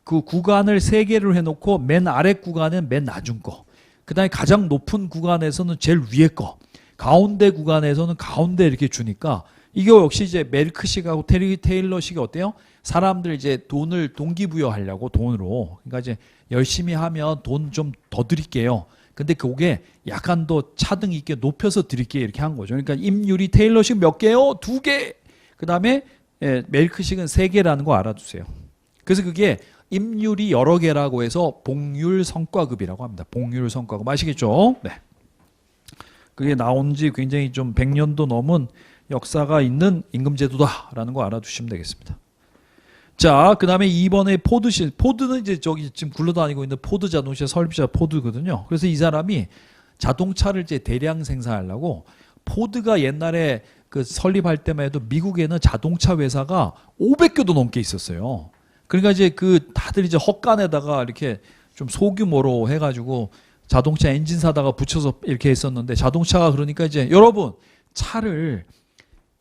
그 구간을 3개를 해놓고 맨 아래 구간은 맨 낮은 거. 그 다음에 가장 높은 구간에서는 제일 위에 거. 가운데 구간에서는 가운데 이렇게 주니까 이거 역시 이제 메르크식하고 테일러식이 어때요? 사람들 이제 돈을 동기부여하려고 돈으로. 그러니까 이제 열심히 하면 돈 좀 더 드릴게요. 근데 그게 약간 더 차등 있게 높여서 드릴게요. 이렇게 한 거죠. 그러니까 임률이 테일러식 몇 개요? 2개. 그 다음에 메르크식은 3개라는 거 알아두세요. 그래서 그게 임률이 여러 개라고 해서 복률 성과급이라고 합니다. 복률 성과급. 아시겠죠? 네. 그게 나온 지 굉장히 좀 100년도 넘은 역사가 있는 임금제도다라는 거 알아두시면 되겠습니다. 자, 그 다음에 2번에 포드는 이제 저기 지금 굴러다니고 있는 포드 자동차 설비자 포드거든요. 그래서 이 사람이 자동차를 이제 대량 생산하려고 포드가 옛날에 그 설립할 때만 해도 미국에는 자동차 회사가 500개도 넘게 있었어요. 그러니까 이제 그 다들 이제 헛간에다가 이렇게 좀 소규모로 해가지고 자동차 엔진 사다가 붙여서 이렇게 했었는데 자동차가 그러니까 이제 여러분 차를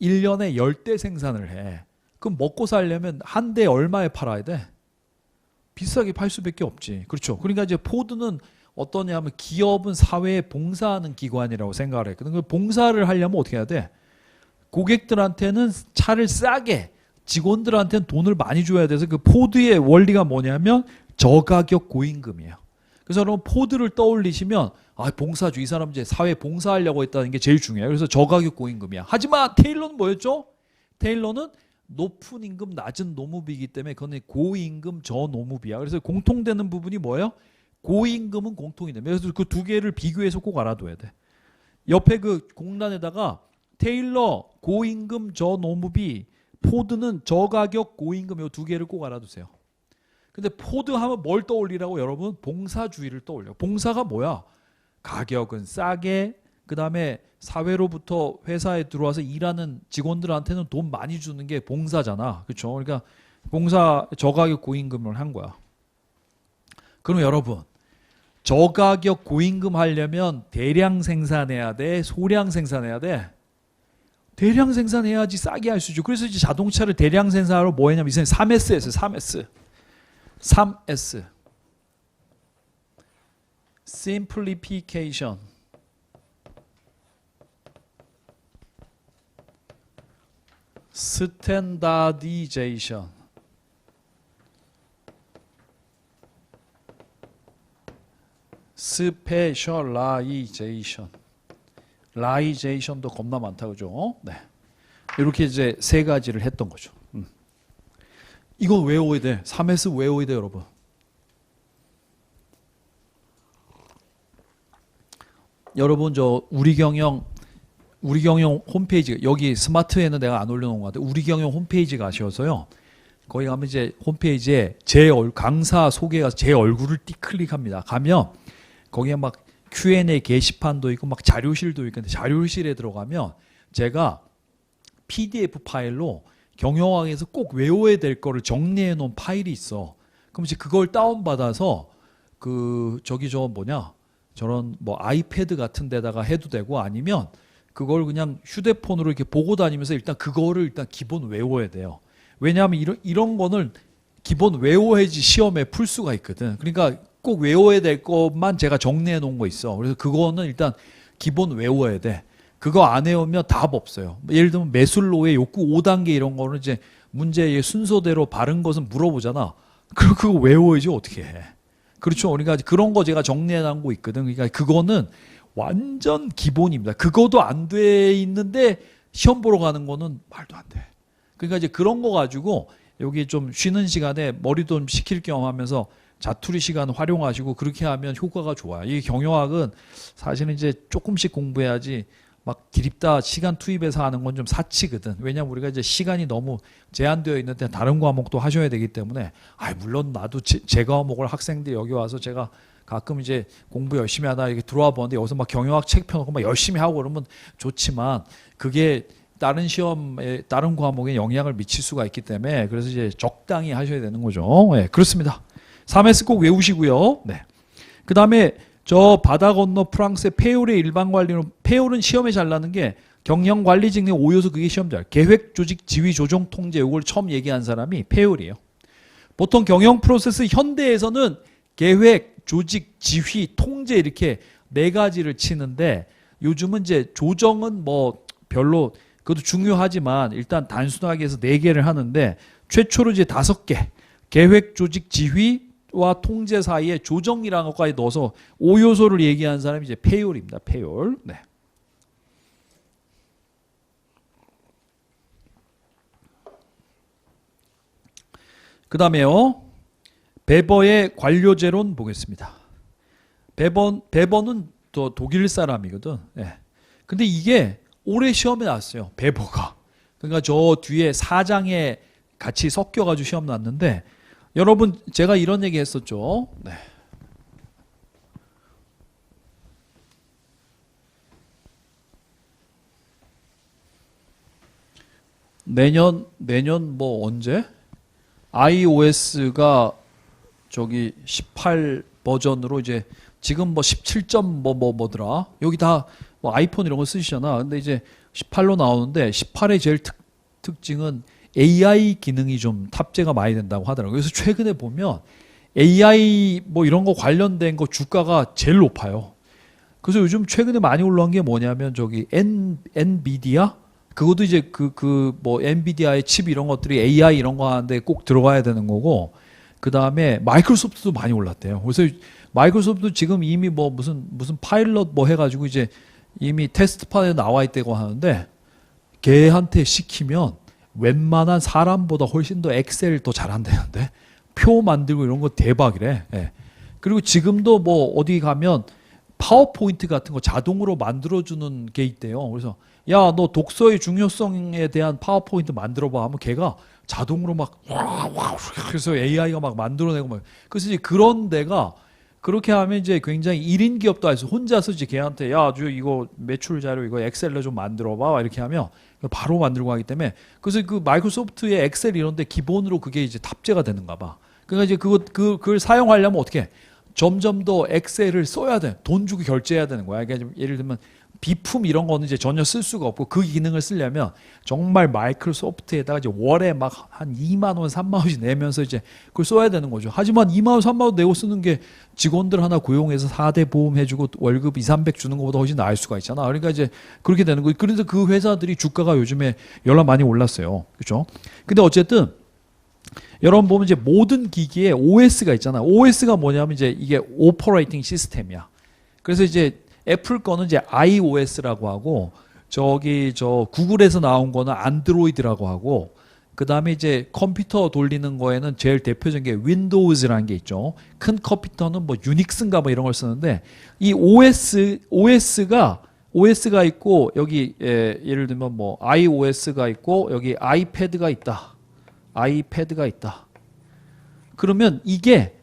1년에 10대 생산을 해. 그럼 먹고 살려면 한 대 얼마에 팔아야 돼? 비싸게 팔 수밖에 없지. 그렇죠. 그러니까 이제 포드는 어떠냐면 기업은 사회에 봉사하는 기관이라고 생각을 했거든. 그 봉사를 하려면 어떻게 해야 돼? 고객들한테는 차를 싸게, 직원들한테는 돈을 많이 줘야 돼서 그 포드의 원리가 뭐냐면 저가격 고임금이에요. 그래서 여러분 포드를 떠올리시면 아 봉사주 이 사람 이제 사회 봉사하려고 했다는 게 제일 중요해요. 그래서 저가격 고임금이야. 하지만 테일러는 뭐였죠? 테일러는 높은 임금 낮은 노무비이기 때문에 그건 고임금 저노무비야. 그래서 공통되는 부분이 뭐예요? 고임금은 공통이 됩니다. 그래서 그 두 개를 비교해서 꼭 알아둬야 돼. 옆에 그 공란에다가 테일러 고임금 저노무비, 포드는 저가격 고임금 이 두 개를 꼭 알아두세요. 근데 포드 하면 뭘 떠올리라고 여러분? 봉사주의를 떠올려. 봉사가 뭐야? 가격은 싸게, 그 다음에 사회로부터 회사에 들어와서 일하는 직원들한테는 돈 많이 주는 게 봉사잖아. 그렇죠? 그러니까 봉사 저가격 고임금을 한 거야. 그럼 여러분 저가격 고임금 하려면 대량 생산해야 돼? 소량 생산해야 돼? 대량 생산해야지 싸게 할 수 있죠. 그래서 이제 자동차를 대량 생산하러 뭐 했냐면 이제 3S 했어요. 3S. 3S. Simplification. Standardization. Specialization. 라이제이션도 겁나 많다 그죠? 네. 이렇게 이제 세 가지를 했던 거죠. 이거 외워야 돼. 3S 외워야 돼, 여러분. 여러분 저 우리경영 홈페이지 여기 스마트에는 내가 안 올려놓은 것 같아요. 우리경영 홈페이지 가셔서요. 거기 가면 이제 홈페이지에 강사 소개가 제 얼굴을 클릭합니다. 가면 거기에 막 Q&A 게시판도 있고 막 자료실도 있고 자료실에 들어가면 제가 PDF 파일로 경영학에서 꼭 외워야 될 거를 정리해 놓은 파일이 있어. 그럼 이제 그걸 다운받아서 저런 뭐 아이패드 같은 데다가 해도 되고 아니면 그걸 그냥 휴대폰으로 이렇게 보고 다니면서 일단 그거를 일단 기본 외워야 돼요. 왜냐하면 이런 거는 기본 외워야지 시험에 풀 수가 있거든. 그러니까 꼭 외워야 될 것만 제가 정리해 놓은 거 있어. 그래서 그거는 일단 기본 외워야 돼. 그거 안 외우면 답 없어요. 예를 들면 매술로의 욕구 5단계 이런 거는 이제 문제의 순서대로 바른 것은 물어보잖아. 그럼 그거 외워야지 어떻게 해. 그렇죠. 그러니까 그런 거 제가 정리해 놓은 거 있거든. 그러니까 그거는 완전 기본입니다. 그거도 안 돼 있는데 시험 보러 가는 거는 말도 안 돼. 그러니까 이제 그런 거 가지고 여기 좀 쉬는 시간에 머리도 좀 식힐 겸 하면서 자투리 시간 활용하시고 그렇게 하면 효과가 좋아요. 이 경영학은 사실은 이제 조금씩 공부해야지 막 기립다 시간 투입해서 하는 건 좀 사치거든. 왜냐면 우리가 이제 시간이 너무 제한되어 있는데 다른 과목도 하셔야 되기 때문에 물론 나도 제 과목을 학생들 여기 와서 제가 가끔 이제 공부 열심히 하다 이렇게 들어와 보는데 여기서 막 경영학 책 펴놓고 막 열심히 하고 그러면 좋지만 그게 다른 시험에 다른 과목에 영향을 미칠 수가 있기 때문에 그래서 이제 적당히 하셔야 되는 거죠. 네, 그렇습니다. 3S 꼭 외우시고요. 네. 그 다음에 저 바다 건너 프랑스의 페올의 일반 관리는 페올은 시험에 잘 나는 게 경영 관리 직능 5요소 그게 시험 잘. 계획 조직 지휘 조정 통제 이걸 처음 얘기한 사람이 페올이에요. 보통 경영 프로세스 현대에서는 계획 조직 지휘 통제 이렇게 네 가지를 치는데 요즘은 이제 조정은 뭐 별로 그것도 중요하지만 일단 단순하게 해서 네 개를 하는데 최초로 이제 5개 계획 조직 지휘 와 통제 사이에 조정이라는 것까지 넣어서 5요소를 얘기한 사람이 이제 페올입니다. 페올. 네. 그 다음에요. 베버의 관료제론 보겠습니다. 베버는 또 독일 사람이거든. 네. 근데 이게 올해 시험에 나왔어요. 베버가. 그러니까 저 뒤에 4장에 같이 섞여가지고 시험 났는데 여러분 제가 이런 얘기 했었죠. 네. 내년 뭐 언제? iOS가 저기 18 버전으로 이제 지금 뭐 17점 뭐더라. 여기 다 뭐 아이폰 이런 거 쓰시잖아. 근데 이제 18로 나오는데 18의 제일 특징은 AI 기능이 좀 탑재가 많이 된다고 하더라고요. 그래서 최근에 보면 AI 뭐 이런 거 관련된 거 주가가 제일 높아요. 그래서 요즘 최근에 많이 올라온 게 뭐냐면 저기 엔비디아 그것도 이제 뭐 엔비디아의 칩 이런 것들이 AI 이런 거 하는데 꼭 들어가야 되는 거고 그 다음에 마이크로소프트도 많이 올랐대요. 그래서 마이크로소프트 지금 이미 뭐 무슨 파일럿 뭐 해가지고 이제 이미 테스트판에 나와 있다고 하는데 걔한테 시키면 웬만한 사람보다 훨씬 더 엑셀 더 잘한다는데 표 만들고 이런 거 대박이래. 예. 그리고 지금도 뭐 어디 가면 파워포인트 같은 거 자동으로 만들어주는 게 있대요. 그래서 야, 너 독서의 중요성에 대한 파워포인트 만들어봐 하면 걔가 자동으로 막 그래서 AI가 막 만들어내고 막 그래서 이제 그런 데가 그렇게 하면 이제 굉장히 1인 기업도 할 수 혼자서 이제 걔한테 야, 저 이거 매출 자료 이거 엑셀로 좀 만들어봐 이렇게 하면 바로 만들고 하기 때문에 그래서 그 마이크로소프트의 엑셀 이런데 기본으로 그게 이제 탑재가 되는가 봐. 그러니까 이제 그걸 사용하려면 어떻게 해? 점점 더 엑셀을 써야 돼. 돈 주고 결제해야 되는 거야. 그러니까 예를 들면 비품 이런 거는 이제 전혀 쓸 수가 없고 그 기능을 쓰려면 정말 마이크로소프트에다가 이제 월에 막 한 2만 원, 3만 원씩 내면서 이제 그걸 써야 되는 거죠. 하지만 2만 원, 3만 원 내고 쓰는 게 직원들 하나 고용해서 4대 보험 해주고 월급 2, 300 주는 것보다 훨씬 나을 수가 있잖아. 그러니까 이제 그렇게 되는 거예요. 그래서 그 회사들이 주가가 요즘에 연락 많이 올랐어요. 그렇죠? 근데 어쨌든 여러분 보면 이제 모든 기기에 OS가 있잖아. OS가 뭐냐면 이제 이게 오퍼레이팅 시스템이야. 그래서 이제 애플 거는 이제 iOS라고 하고 저기 저 구글에서 나온 거는 안드로이드라고 하고 그다음에 이제 컴퓨터 돌리는 거에는 제일 대표적인 게 윈도우즈라는 게 있죠. 큰 컴퓨터는 뭐 유닉스인가 뭐 이런 걸 쓰는데 이 OS가 있고 여기 예를 들면 뭐 iOS가 있고 여기 아이패드가 있다. 그러면 이게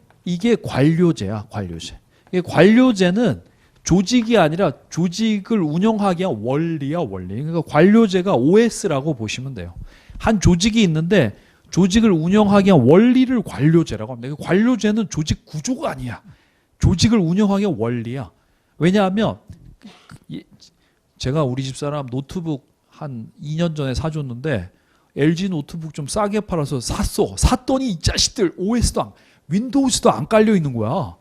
관료제야, 관료제. 이게 관료제는 조직이 아니라 조직을 운영하기 위한 원리야, 원리. 그러니까 관료제가 OS라고 보시면 돼요. 한 조직이 있는데 조직을 운영하기 위한 원리를 관료제라고 합니다. 관료제는 조직 구조가 아니야. 조직을 운영하기 위한 원리야. 왜냐하면 제가 우리 집사람 노트북 한 2년 전에 사줬는데 LG 노트북 좀 싸게 팔아서 샀더니 이 자식들 OS도 윈도우즈도 안 깔려 있는 거야.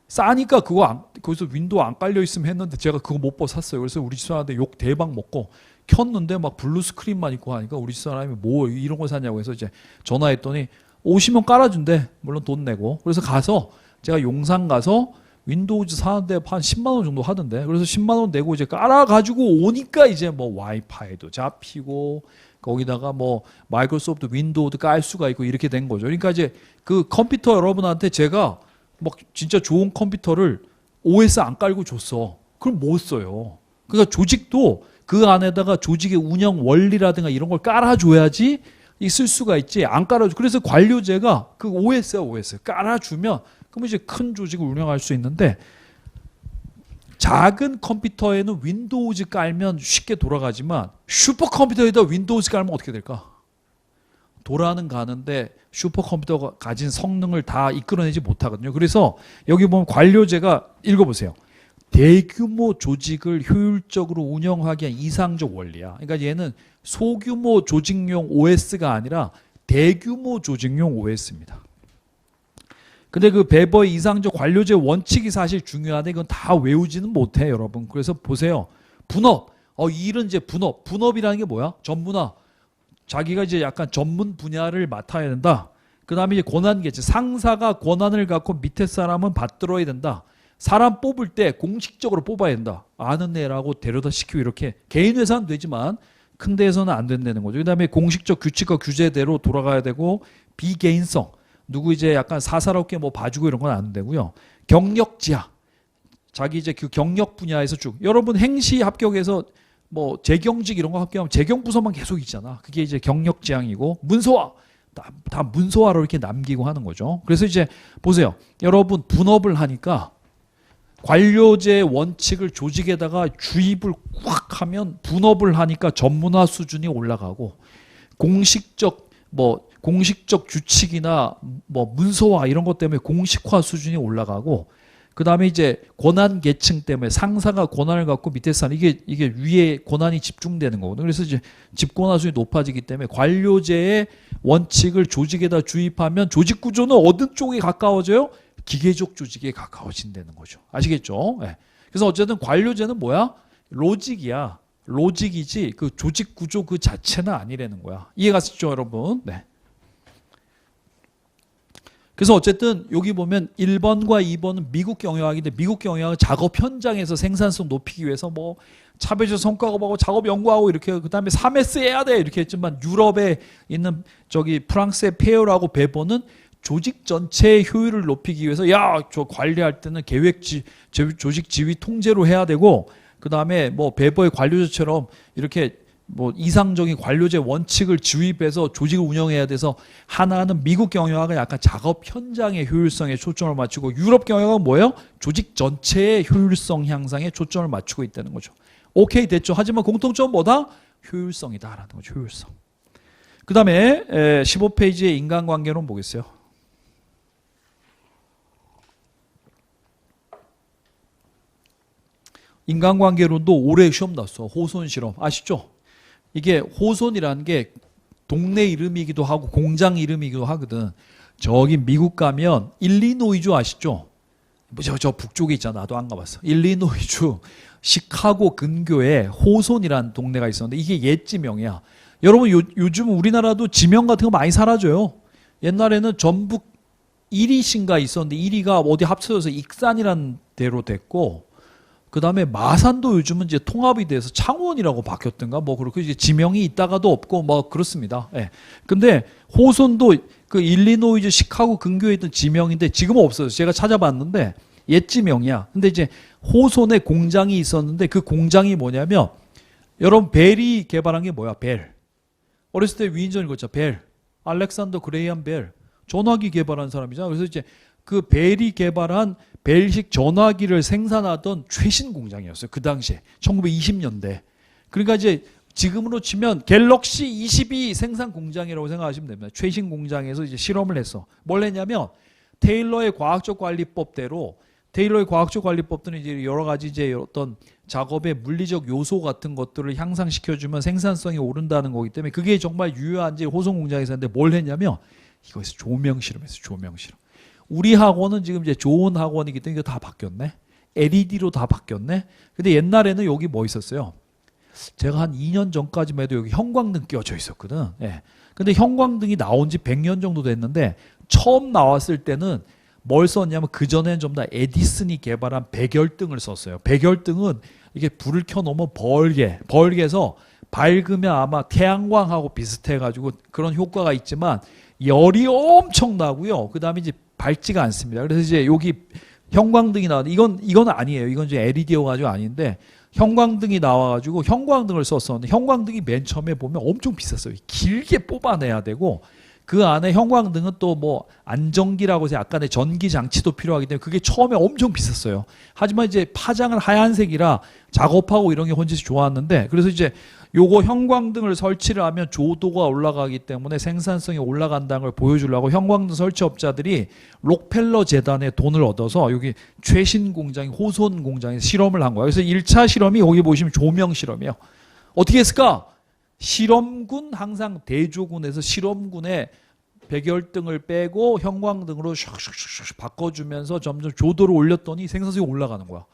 싸니까 거기서 윈도우 안 깔려 있으면 했는데 제가 그거 못 보고 샀어요. 그래서 우리 집사람한테 욕 대박 먹고 켰는데 막 블루 스크린만 있고 하니까 우리 집사람이 뭐 이런 거 샀냐고 해서 이제 전화했더니 오시면 깔아준대. 물론 돈 내고. 그래서 가서 제가 용산 가서 윈도우즈 사는데 한 10만 원 정도 하던데. 그래서 10만 원 내고 이제 깔아가지고 오니까 이제 뭐 와이파이도 잡히고 거기다가 뭐 마이크로소프트 윈도우도 깔 수가 있고 이렇게 된 거죠. 그러니까 이제 그 컴퓨터 여러분한테 제가 막 진짜 좋은 컴퓨터를 OS 안 깔고 줬어. 그럼 못 써요. 그러니까 조직도 그 안에다가 조직의 운영 원리라든가 이런 걸 깔아줘야지 쓸 수가 있지. 안 깔아줘. 그래서 관료제가 그 OS야, OS. 깔아주면 그럼 이제 큰 조직을 운영할 수 있는데 작은 컴퓨터에는 윈도우즈 깔면 쉽게 돌아가지만 슈퍼컴퓨터에다 윈도우즈 깔면 어떻게 될까? 돌아는 가는데 슈퍼컴퓨터가 가진 성능을 다 이끌어내지 못하거든요. 그래서 여기 보면 관료제가 읽어보세요. 대규모 조직을 효율적으로 운영하기 위한 이상적 원리야. 그러니까 얘는 소규모 조직용 OS가 아니라 대규모 조직용 OS입니다. 근데 그 베버의 이상적 관료제 원칙이 사실 중요한데 이건 다 외우지는 못해 여러분. 그래서 보세요. 분업. 이 일은 이제 분업이라는 게 뭐야? 전문화. 자기가 이제 약간 전문 분야를 맡아야 된다. 그 다음에 이제 권한계층. 상사가 권한을 갖고 밑에 사람은 받들어야 된다. 사람 뽑을 때 공식적으로 뽑아야 된다. 아는 애라고 데려다 시키고 이렇게. 개인 회사는 되지만 큰 데에서는 안 된다는 거죠. 그 다음에 공식적 규칙과 규제대로 돌아가야 되고 비개인성. 누구 이제 약간 사사롭게 뭐 봐주고 이런 건 안 되고요. 경력 지하. 자기 이제 그 경력 분야에서 쭉. 여러분 행시 합격해서 뭐 재경직 이런 거 합격하면 재경부서만 계속 있잖아. 그게 이제 경력 지향이고 문서화. 다 문서화로 이렇게 남기고 하는 거죠. 그래서 이제 보세요. 여러분 분업을 하니까 관료제 원칙을 조직에다가 주입을 꽉 하면 분업을 하니까 전문화 수준이 올라가고 공식적 규칙이나 뭐 문서화 이런 것 때문에 공식화 수준이 올라가고 그 다음에 이제 권한 계층 때문에 상사가 권한을 갖고 밑에 사는 이게 위에 권한이 집중되는 거거든요. 그래서 이제 집권화수이 높아지기 때문에 관료제의 원칙을 조직에다 주입하면 조직 구조는 어느 쪽에 가까워져요? 기계적 조직에 가까워진다는 거죠. 아시겠죠? 네. 그래서 어쨌든 관료제는 뭐야? 로직이야. 로직이지 그 조직 구조 그 자체는 아니라는 거야. 이해가시죠, 여러분? 네. 그래서 어쨌든 여기 보면 1번과 2번은 미국 경영학인데 미국 경영학은 작업 현장에서 생산성 높이기 위해서 뭐 차별적 성과급하고 작업 연구하고 이렇게 그다음에 3S 해야 돼 이렇게 했지만 유럽에 있는 저기 프랑스의 페어라고 베버는 조직 전체의 효율을 높이기 위해서 야, 저 관리할 때는 조직 지휘 통제로 해야 되고 그다음에 뭐 베버의 관료제처럼 이렇게 뭐 이상적인 관료제 원칙을 주입해서 조직을 운영해야 돼서 하나는 미국 경영학은 약간 작업 현장의 효율성에 초점을 맞추고 유럽 경영학은 뭐예요? 조직 전체의 효율성 향상에 초점을 맞추고 있다는 거죠. 오케이 됐죠. 하지만 공통점은 뭐다? 효율성이다라는 거죠. 효율성. 그 다음에 15페이지의 인간관계론 보겠어요. 인간관계론도 올해 시험 났어. 호손 실험 아시죠? 이게 호손이라는 게 동네 이름이기도 하고 공장 이름이기도 하거든. 저기 미국 가면 일리노이주 아시죠? 저 북쪽에 있잖아. 나도 안 가봤어. 일리노이주 시카고 근교에 호손이라는 동네가 있었는데 이게 옛 지명이야. 여러분 요즘 우리나라도 지명 같은 거 많이 사라져요. 옛날에는 전북 이리시인가 있었는데 이리가 어디 합쳐져서 익산이라는 데로 됐고 그 다음에 마산도 요즘은 이제 통합이 돼서 창원이라고 바뀌었던가 뭐 그렇고 이제 지명이 있다가도 없고 뭐 그렇습니다. 예. 근데 호손도 그 일리노이주 시카고 근교에 있던 지명인데 지금은 없어요. 제가 찾아봤는데 옛 지명이야. 근데 이제 호손에 공장이 있었는데 그 공장이 뭐냐면 여러분 벨이 개발한 게 뭐야? 벨. 어렸을 때 위인전 읽었죠. 벨. 알렉산더 그레이엄 벨. 전화기 개발한 사람이잖아. 그래서 이제 그 벨이 개발한 벨식 전화기를 생산하던 최신 공장이었어요. 그 당시에 1920년대. 그러니까 이제 지금으로 치면 갤럭시 22 생산 공장이라고 생각하시면 됩니다. 최신 공장에서 이제 실험을 했어. 뭘 했냐면 테일러의 과학적 관리법대로 테일러의 과학적 관리법들은 이제 여러 가지 이제 어떤 작업의 물리적 요소 같은 것들을 향상시켜주면 생산성이 오른다는 거기 때문에 그게 정말 유효한지 호송 공장에서 했는데 뭘 했냐면 이거에서 조명 실험했어요. 조명 실험. 우리 학원은 지금 이제 좋은 학원이기 때문에 이거 다 바뀌었네. LED로 다 바뀌었네. 근데 옛날에는 여기 뭐 있었어요? 제가 한 2년 전까지만 해도 여기 형광등 껴져 있었거든. 예. 근데 형광등이 나온 지 100년 정도 됐는데 처음 나왔을 때는 뭘 썼냐면 그전에는 좀 더 에디슨이 개발한 백열등을 썼어요. 백열등은 이게 불을 켜놓으면 벌게서 밝으면 아마 태양광하고 비슷해가지고 그런 효과가 있지만 열이 엄청 나고요. 그 다음에 이제 밝지가 않습니다. 그래서 이제 여기 형광등이 나왔는데 이건 아니에요. 이건 이제 LED여가지고 아닌데 형광등이 나와가지고 형광등을 썼었는데 형광등이 맨 처음에 보면 엄청 비쌌어요. 길게 뽑아내야 되고 그 안에 형광등은 또 뭐 안전기라고 해서 약간의 전기 장치도 필요하기 때문에 그게 처음에 엄청 비쌌어요. 하지만 이제 파장은 하얀색이라 작업하고 이런 게 혼자서 좋았는데 그래서 이제 요거 형광등을 설치를 하면 조도가 올라가기 때문에 생산성이 올라간다는 걸 보여주려고 형광등 설치업자들이 록펠러 재단에 돈을 얻어서 여기 최신 공장 호손 공장에서 실험을 한 거예요. 그래서 1차 실험이 여기 보시면 조명 실험이에요. 어떻게 했을까? 실험군 항상 대조군에서 실험군에 백열등을 빼고 형광등으로 샥샥샥 바꿔주면서 점점 조도를 올렸더니 생산성이 올라가는 거야.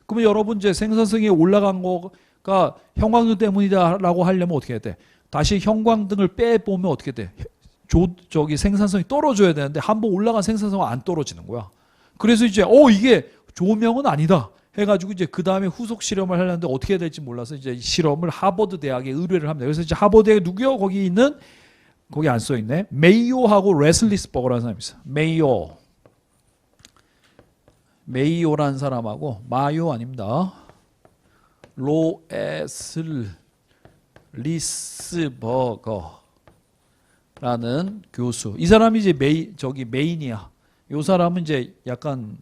그러면 여러분 이제 생산성이 올라간 거가 형광등 때문이다라고 하려면 어떻게 해야 돼? 다시 형광등을 빼보면 어떻게 돼? 저기 생산성이 떨어져야 되는데 한번 올라간 생산성은 안 떨어지는 거야. 그래서 이제 이게 조명은 아니다. 해가지고 이제 그 다음에 후속 실험을 하려는데 어떻게 해야 될지 몰라서 이제 실험을 하버드 대학에 의뢰를 합니다. 그래서 이제 하버드 대학 누구요? 거기 안 써 있네. 메이오하고 레슬리스버거라는 사람이 있어. 메이오라는 사람하고 마요 아닙니다. 로에슬리스버거라는 교수. 이 사람이 이제 메인이야. 이 사람은 이제 약간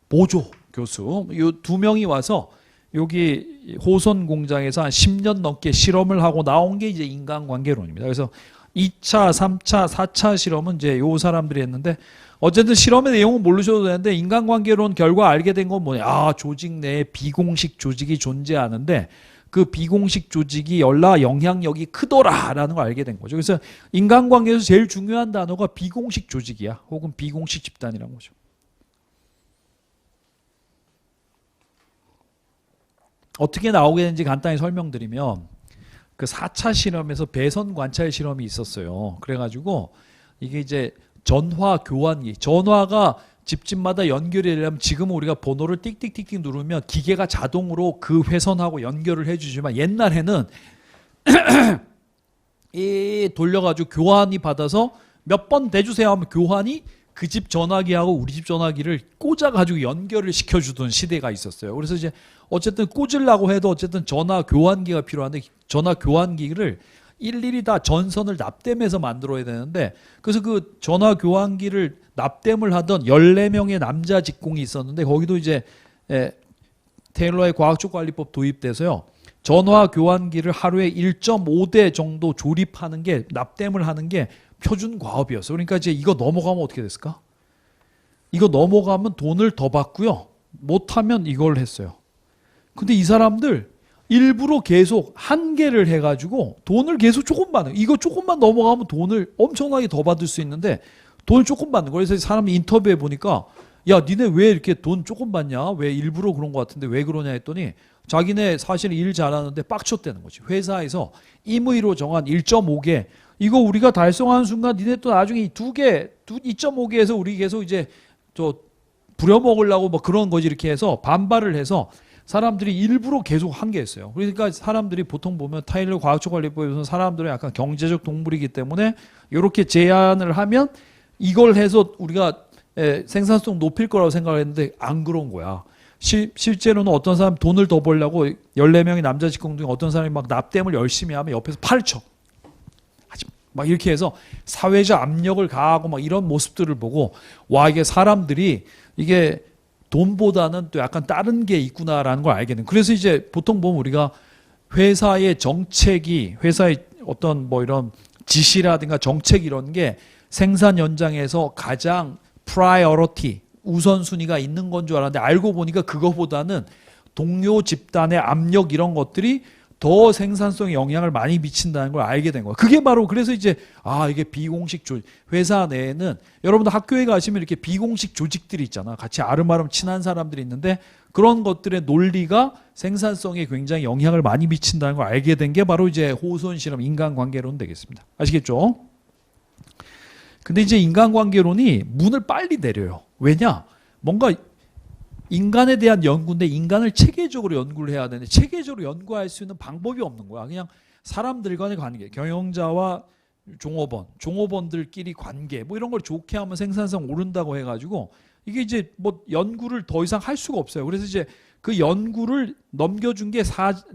보조 교수. 이 두 명이 와서 여기 호손 공장에서 한 10년 넘게 실험을 하고 나온 게 이제 인간관계론입니다. 그래서 2차, 3차, 4차 실험은 이제 요 사람들이 했는데 어쨌든 실험의 내용은 모르셔도 되는데 인간관계론 결과 알게 된 건 뭐냐? 아, 조직 내에 비공식 조직이 존재하는데 그 비공식 조직이 열라 영향력이 크더라라는 걸 알게 된 거죠. 그래서 인간관계에서 제일 중요한 단어가 비공식 조직이야. 혹은 비공식 집단이라는 거죠. 어떻게 나오게 되는지 간단히 설명드리면 그 4차 실험에서 배선 관찰 실험이 있었어요. 그래가지고 이게 이제 전화 교환기, 전화가 집집마다 연결이 되려면 지금 우리가 번호를 띡띡띡띡 누르면 기계가 자동으로 그 회선하고 연결을 해주지만 옛날에는 이 돌려가지고 교환이 받아서 몇 번 대주세요 하면 교환이 그 집 전화기하고 우리 집 전화기를 꽂아가지고 연결을 시켜주던 시대가 있었어요. 그래서 이제 어쨌든 꽂으려고 해도 어쨌든 전화 교환기가 필요한데 전화 교환기를 일일이 다 전선을 납땜해서 만들어야 되는데 그래서 그 전화 교환기를 납땜을 하던 14명의 남자 직공이 있었는데 거기도 이제 테일러의 과학적 관리법 도입돼서요. 전화 교환기를 하루에 1.5대 정도 조립하는 게 납땜을 하는 게 표준 과업이었어요. 그러니까 이제 이거 넘어가면 어떻게 됐을까? 이거 넘어가면 돈을 더 받고요. 못하면 이걸 했어요. 근데 이 사람들 일부러 계속 한계를 해가지고 돈을 계속 조금 받는 이거 조금만 넘어가면 돈을 엄청나게 더 받을 수 있는데 돈을 조금 받는 거예요. 그래서 사람이 인터뷰해 보니까 야 니네 왜 이렇게 돈 조금 받냐? 왜 일부러 그런 것 같은데 왜 그러냐 했더니 자기네 사실 일 잘하는데 빡쳤다는 거지. 회사에서 임의로 정한 1.5개 이거 우리가 달성하는 순간 니네 또 나중에 2.5개에서 우리 계속 이제 저 부려먹으려고 뭐 그런 거지 이렇게 해서 반발을 해서 사람들이 일부러 계속 한계했어요. 그러니까 사람들이 보통 보면 타일러 과학적 관리법에서는 사람들은 약간 경제적 동물이기 때문에 이렇게 제안을 하면 이걸 해서 우리가 생산성 높일 거라고 생각을 했는데 안 그런 거야. 실제로는 어떤 사람 돈을 더 벌려고 14명의 남자 직공 중에 어떤 사람이 막 납땜을 열심히 하면 옆에서 팔을 쳐. 막 이렇게 해서 사회적 압력을 가하고 막 이런 모습들을 보고 와 이게 사람들이 이게 돈보다는 또 약간 다른 게 있구나라는 걸 알게 된. 그래서 이제 보통 보면 우리가 회사의 정책이 회사의 어떤 뭐 이런 지시라든가 정책 이런 게 생산 현장에서 가장 프라이어리티 우선순위가 있는 건 줄 알았는데 알고 보니까 그거보다는 동료 집단의 압력 이런 것들이 더 생산성에 영향을 많이 미친다는 걸 알게 된 거예요. 그게 바로 그래서 이제 이게 비공식 조직 회사 내에는 여러분들 학교에 가시면 이렇게 비공식 조직들이 있잖아. 같이 아름아름 친한 사람들이 있는데 그런 것들의 논리가 생산성에 굉장히 영향을 많이 미친다는 걸 알게 된 게 바로 이제 호손 실험 인간관계론 되겠습니다. 아시겠죠? 근데 이제 인간관계론이 문을 빨리 내려요. 왜냐? 뭔가 인간에 대한 연구인데 인간을 체계적으로 연구를 해야 되는데 체계적으로 연구할 수 있는 방법이 없는 거야. 그냥 사람들 간의 관계, 경영자와 종업원, 종업원들끼리 관계 뭐 이런 걸 좋게 하면 생산성 오른다고 해가지고 이게 이제 뭐 연구를 더 이상 할 수가 없어요. 그래서 이제 그 연구를 넘겨준 게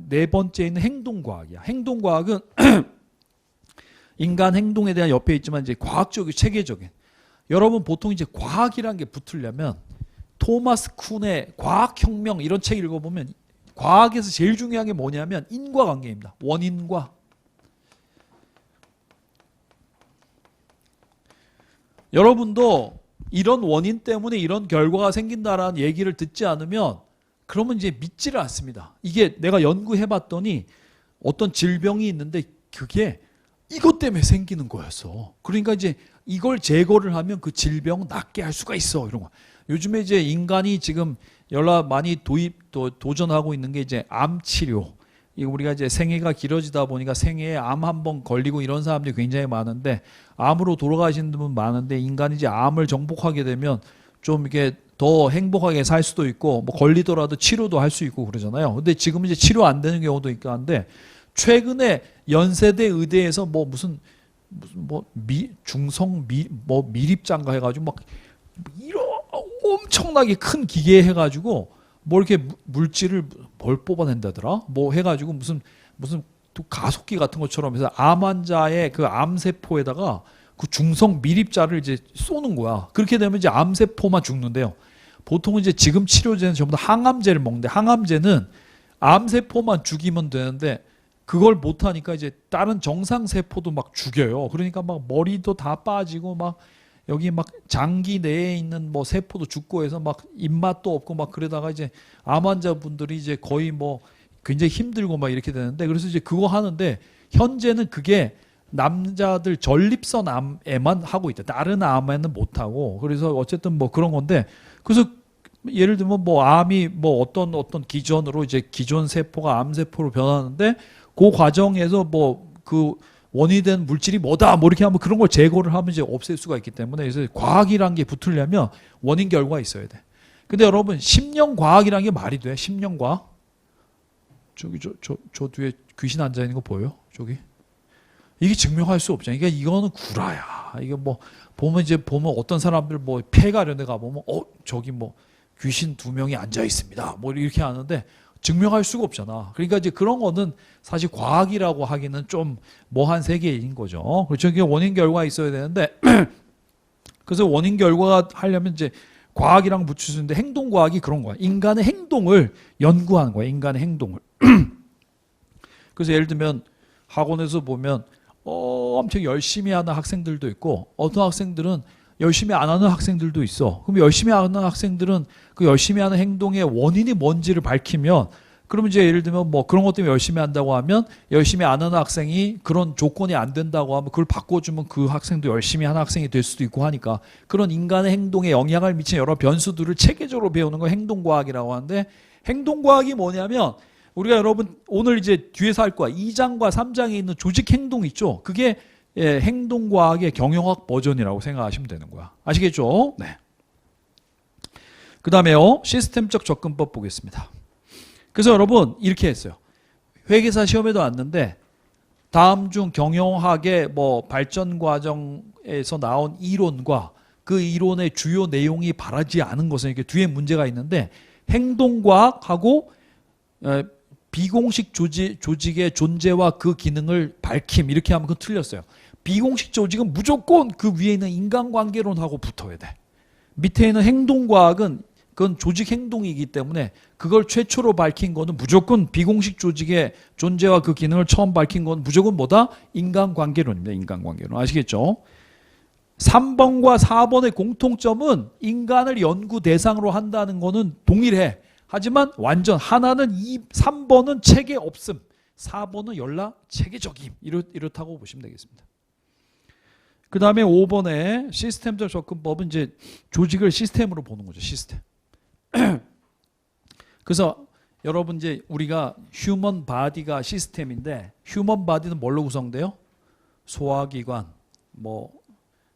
네 번째 있는 행동과학이야. 행동과학은 인간 행동에 대한 옆에 있지만 이제 과학적이고 체계적인. 여러분 보통 이제 과학이란 게 붙으려면 토마스 쿤의 과학혁명 이런 책 읽어보면 과학에서 제일 중요한 게 뭐냐면 인과관계입니다. 원인과. 여러분도 이런 원인 때문에 이런 결과가 생긴다라는 얘기를 듣지 않으면 그러면 이제 믿지를 않습니다. 이게 내가 연구해봤더니 어떤 질병이 있는데 그게 이것 때문에 생기는 거였어. 그러니까 이제 이걸 제거를 하면 그 질병 낫게 할 수가 있어. 이런 거. 요즘에 이제 인간이 지금 연락 많이 도전하고 있는 게 이제 암 치료. 이거 우리가 이제 생애가 길어지다 보니까 생애에 암 한 번 걸리고 이런 사람들이 굉장히 많은데 암으로 돌아가시는 분 많은데 인간이 이제 암을 정복하게 되면 좀 이렇게 더 행복하게 살 수도 있고 뭐 걸리더라도 치료도 할 수 있고 그러잖아요. 근데 지금 이제 치료 안 되는 경우도 있고 한데 최근에 연세대 의대에서 뭐 무슨 뭐 중성 뭐 미립장가 해가지고 막 이런 엄청나게 큰 기계 해가지고 뭐 이렇게 물질을 뭘 뽑아낸다더라 뭐 해가지고 무슨 가속기 같은 것처럼 해서 암 환자의 그 암세포에다가 그 중성 미립자를 이제 쏘는 거야. 그렇게 되면 이제 암세포만 죽는데요. 보통은 이제 지금 치료제는 전부 다 항암제를 먹는데 항암제는 암세포만 죽이면 되는데 그걸 못하니까 이제 다른 정상 세포도 막 죽여요. 그러니까 막 머리도 다 빠지고 막 여기 막 장기 내에 있는 뭐 세포도 죽고 해서 막 입맛도 없고 막 그러다가 이제 암 환자분들이 이제 거의 뭐 굉장히 힘들고 막 이렇게 되는데, 그래서 이제 그거 하는데 현재는 그게 남자들 전립선 암에만 하고 있다. 다른 암에는 못 하고. 그래서 어쨌든 뭐 그런 건데, 그래서 예를 들면 뭐 암이 뭐 어떤 기전으로 이제 기존 세포가 암 세포로 변하는데, 그 과정에서 뭐 그 원인이 된 물질이 뭐다 뭐 이렇게 하면 그런 걸 제거를 하면 이제 없앨 수가 있기 때문에, 그래서 과학이란 게 붙으려면 원인 결과가 있어야 돼. 근데 여러분, 심령 과학이란 게 말이 돼? 심령 과학? 저기 저 뒤에 귀신 앉아 있는 거 보여? 저기 이게 증명할 수 없잖아. 그러니까 이거는 구라야. 이게 뭐 보면 어떤 사람들 뭐 폐가 이런 데 가보면 저기 뭐 귀신 2명이 앉아 있습니다 뭐 이렇게 하는데 증명할 수가 없잖아. 그러니까 이제 그런 거는 사실 과학이라고 하기는 좀 뭐한 세계인 거죠. 그렇죠. 이게 원인 결과가 있어야 되는데 그래서 원인 결과가 하려면 이제 과학이랑 붙일 수 있는데, 행동 과학이 그런 거야. 인간의 행동을 연구하는 거야. 인간의 행동을. 그래서 예를 들면 학원에서 보면 엄청 열심히 하는 학생들도 있고, 어떤 학생들은 열심히 안 하는 학생들도 있어. 그럼 열심히 하는 학생들은 그 열심히 하는 행동의 원인이 뭔지를 밝히면, 그러면 이제 예를 들면 뭐 그런 것 때문에 열심히 한다고 하면, 열심히 안 하는 학생이 그런 조건이 안 된다고 하면 그걸 바꿔주면 그 학생도 열심히 하는 학생이 될 수도 있고 하니까, 그런 인간의 행동에 영향을 미치는 여러 변수들을 체계적으로 배우는 걸 행동과학이라고 하는데, 행동과학이 뭐냐면 우리가 여러분 오늘 이제 뒤에서 할 거야. 2장과 3장에 있는 조직 행동 있죠. 그게 행동과학의 경영학 버전이라고 생각하시면 되는 거야. 아시겠죠? 네. 그 다음에요, 시스템적 접근법 보겠습니다. 그래서 여러분 이렇게 했어요. 회계사 시험에도 왔는데, 다음 중 경영학의 뭐 발전 과정에서 나온 이론과 그 이론의 주요 내용이 바라지 않은 것은, 이렇게 뒤에 문제가 있는데, 행동과학하고 비공식 조직의 존재와 그 기능을 밝힘, 이렇게 하면 그건 틀렸어요. 비공식 조직은 무조건 그 위에 있는 인간관계론하고 붙어야 돼. 밑에 있는 행동과학은 그건 조직 행동이기 때문에 그걸 최초로 밝힌 거는 무조건 비공식 조직의 존재와 그 기능을 처음 밝힌 건 무조건 뭐다? 인간관계론입니다. 인간관계론. 아시겠죠? 3번과 4번의 공통점은 인간을 연구 대상으로 한다는 거는 동일해. 하지만 완전 하나는 3번은 체계 없음, 4번은 연락 체계적임, 이렇다고 보시면 되겠습니다. 그 다음에 5번에 시스템적 접근법은 이제 조직을 시스템으로 보는 거죠. 시스템. 그래서 여러분 이제 우리가 휴먼 바디가 시스템인데, 휴먼 바디는 뭘로 구성돼요? 소화기관, 뭐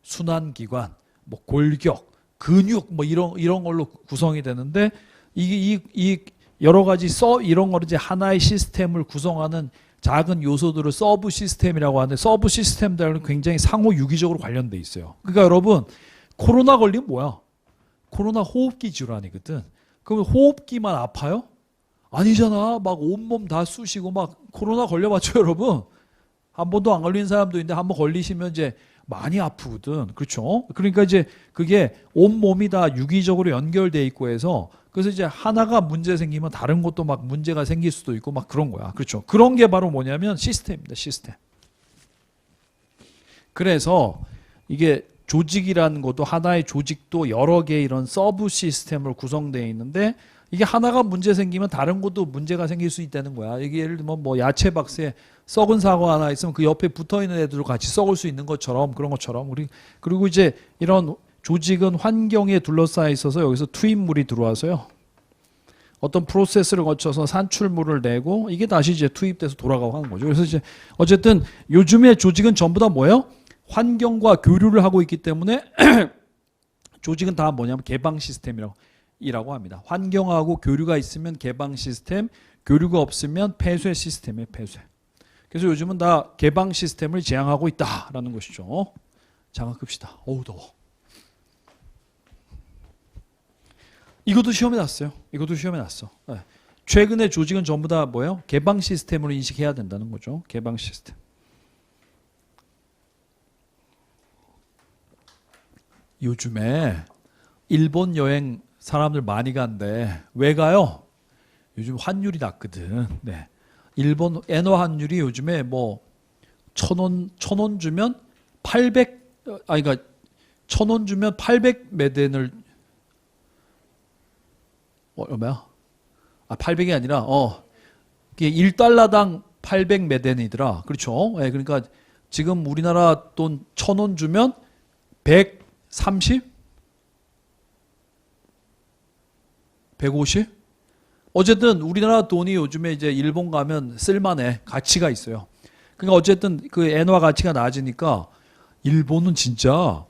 순환기관, 뭐 골격, 근육, 뭐 이런 걸로 구성이 되는데, 이 여러 가지 이런 거를 이제 하나의 시스템을 구성하는 작은 요소들을 서브 시스템이라고 하는데, 서브 시스템들은 굉장히 상호 유기적으로 관련돼 있어요. 그러니까 여러분, 코로나 걸리면 뭐야? 코로나 호흡기 질환이거든. 그러면 호흡기만 아파요? 아니잖아. 막 온몸 다 쑤시고 막 코로나 걸려봤죠, 여러분? 한 번도 안 걸린 사람도 있는데 한 번 걸리시면 이제 많이 아프거든. 그렇죠? 그러니까 이제 그게 온몸이 다 유기적으로 연결돼 있고 해서, 그래서 이제 하나가 문제 생기면 다른 것도 막 문제가 생길 수도 있고 막 그런 거야. 그렇죠? 그런 게 바로 뭐냐면 시스템입니다. 시스템. 그래서 이게 조직이라는 것도, 하나의 조직도 여러 개의 이런 서브 시스템으로 구성되어 있는데, 이게 하나가 문제 생기면 다른 것도 문제가 생길 수 있다는 거야. 이게 예를 들면 뭐 야채 박스에 썩은 사과 하나 있으면 그 옆에 붙어 있는 애들도 같이 썩을 수 있는 것처럼, 그런 것처럼. 그리고 이제 이런 조직은 환경에 둘러싸여 있어서 여기서 투입물이 들어와서요, 어떤 프로세스를 거쳐서 산출물을 내고 이게 다시 이제 투입돼서 돌아가고 하는 거죠. 그래서 이제 어쨌든 요즘의 조직은 전부 다 뭐예요? 환경과 교류를 하고 있기 때문에 조직은 다 뭐냐면 개방 시스템이라고 합니다. 환경하고 교류가 있으면 개방 시스템, 교류가 없으면 폐쇄 시스템이에요. 폐쇄. 그래서 요즘은 다 개방 시스템을 지향하고 있다라는 것이죠. 장갑 끕시다. 어우 더워. 이것도 시험에 났어요. 이것도 시험에 났어. 네. 최근에 조직은 전부 다 뭐예요? 개방 시스템으로 인식해야 된다는 거죠. 개방 시스템. 요즘에 일본 여행 사람들 많이 간대. 왜 가요? 요즘 환율이 낮거든. 네. 일본 엔화 환율이 요즘에 뭐 1,000원 주면 1,000원 주면 800메덴을 얼마야? 800이 아니라 이게 1달러당 800메덴이더라. 그렇죠? 예, 그러니까 지금 우리나라 돈 1,000원 주면 130? 150? 어쨌든 우리나라 돈이 요즘에 이제 일본 가면 쓸만해. 가치가 있어요. 그러니까 어쨌든 그 엔화 가치가 낮으니까 일본은 진짜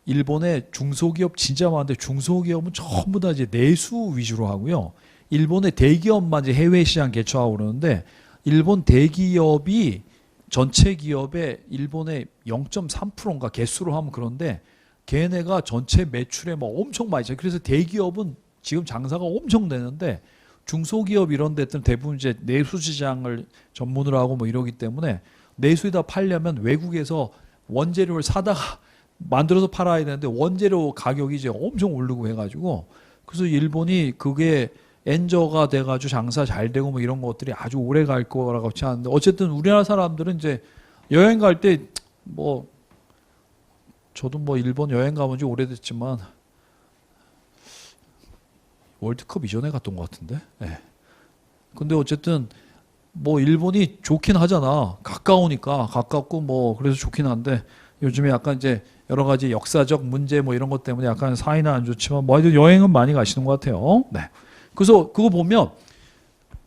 일본의 중소기업 진짜 많은데 중소기업은 전부 다 이제 내수 위주로 하고요. 일본의 대기업만 이제 해외 시장 개척하고 그러는데 일본 대기업이 전체 기업의 일본의 0.3%인가 개수로 하면 그런데 걔네가 전체 매출에 뭐 엄청 많이 죠. 그래서 대기업은 지금 장사가 엄청 되는데 중소기업 이런 데들은 대부분 이제 내수 시장을 전문으로 하고 뭐 이러기 때문에 내수에다 팔려면 외국에서 원재료를 사다가 만들어서 팔아야 되는데 원재료 가격이 이제 엄청 오르고 해가지고 그래서 일본이 그게 엔저가 돼가지고 장사 잘 되고 뭐 이런 것들이 아주 오래 갈 거라고 하는데 어쨌든 우리나라 사람들은 이제 여행 갈 때 뭐 저도 뭐 일본 여행 가본 지 오래됐지만 월드컵 이전에 갔던 것 같은데. 네. 근데 어쨌든 뭐 일본이 좋긴 하잖아. 가깝고 뭐 그래서 좋긴 한데 요즘에 약간 이제 여러 가지 역사적 문제 뭐 이런 것 때문에 약간 사이는 안 좋지만 뭐 여행은 많이 가시는 것 같아요. 네. 그래서 그거 보면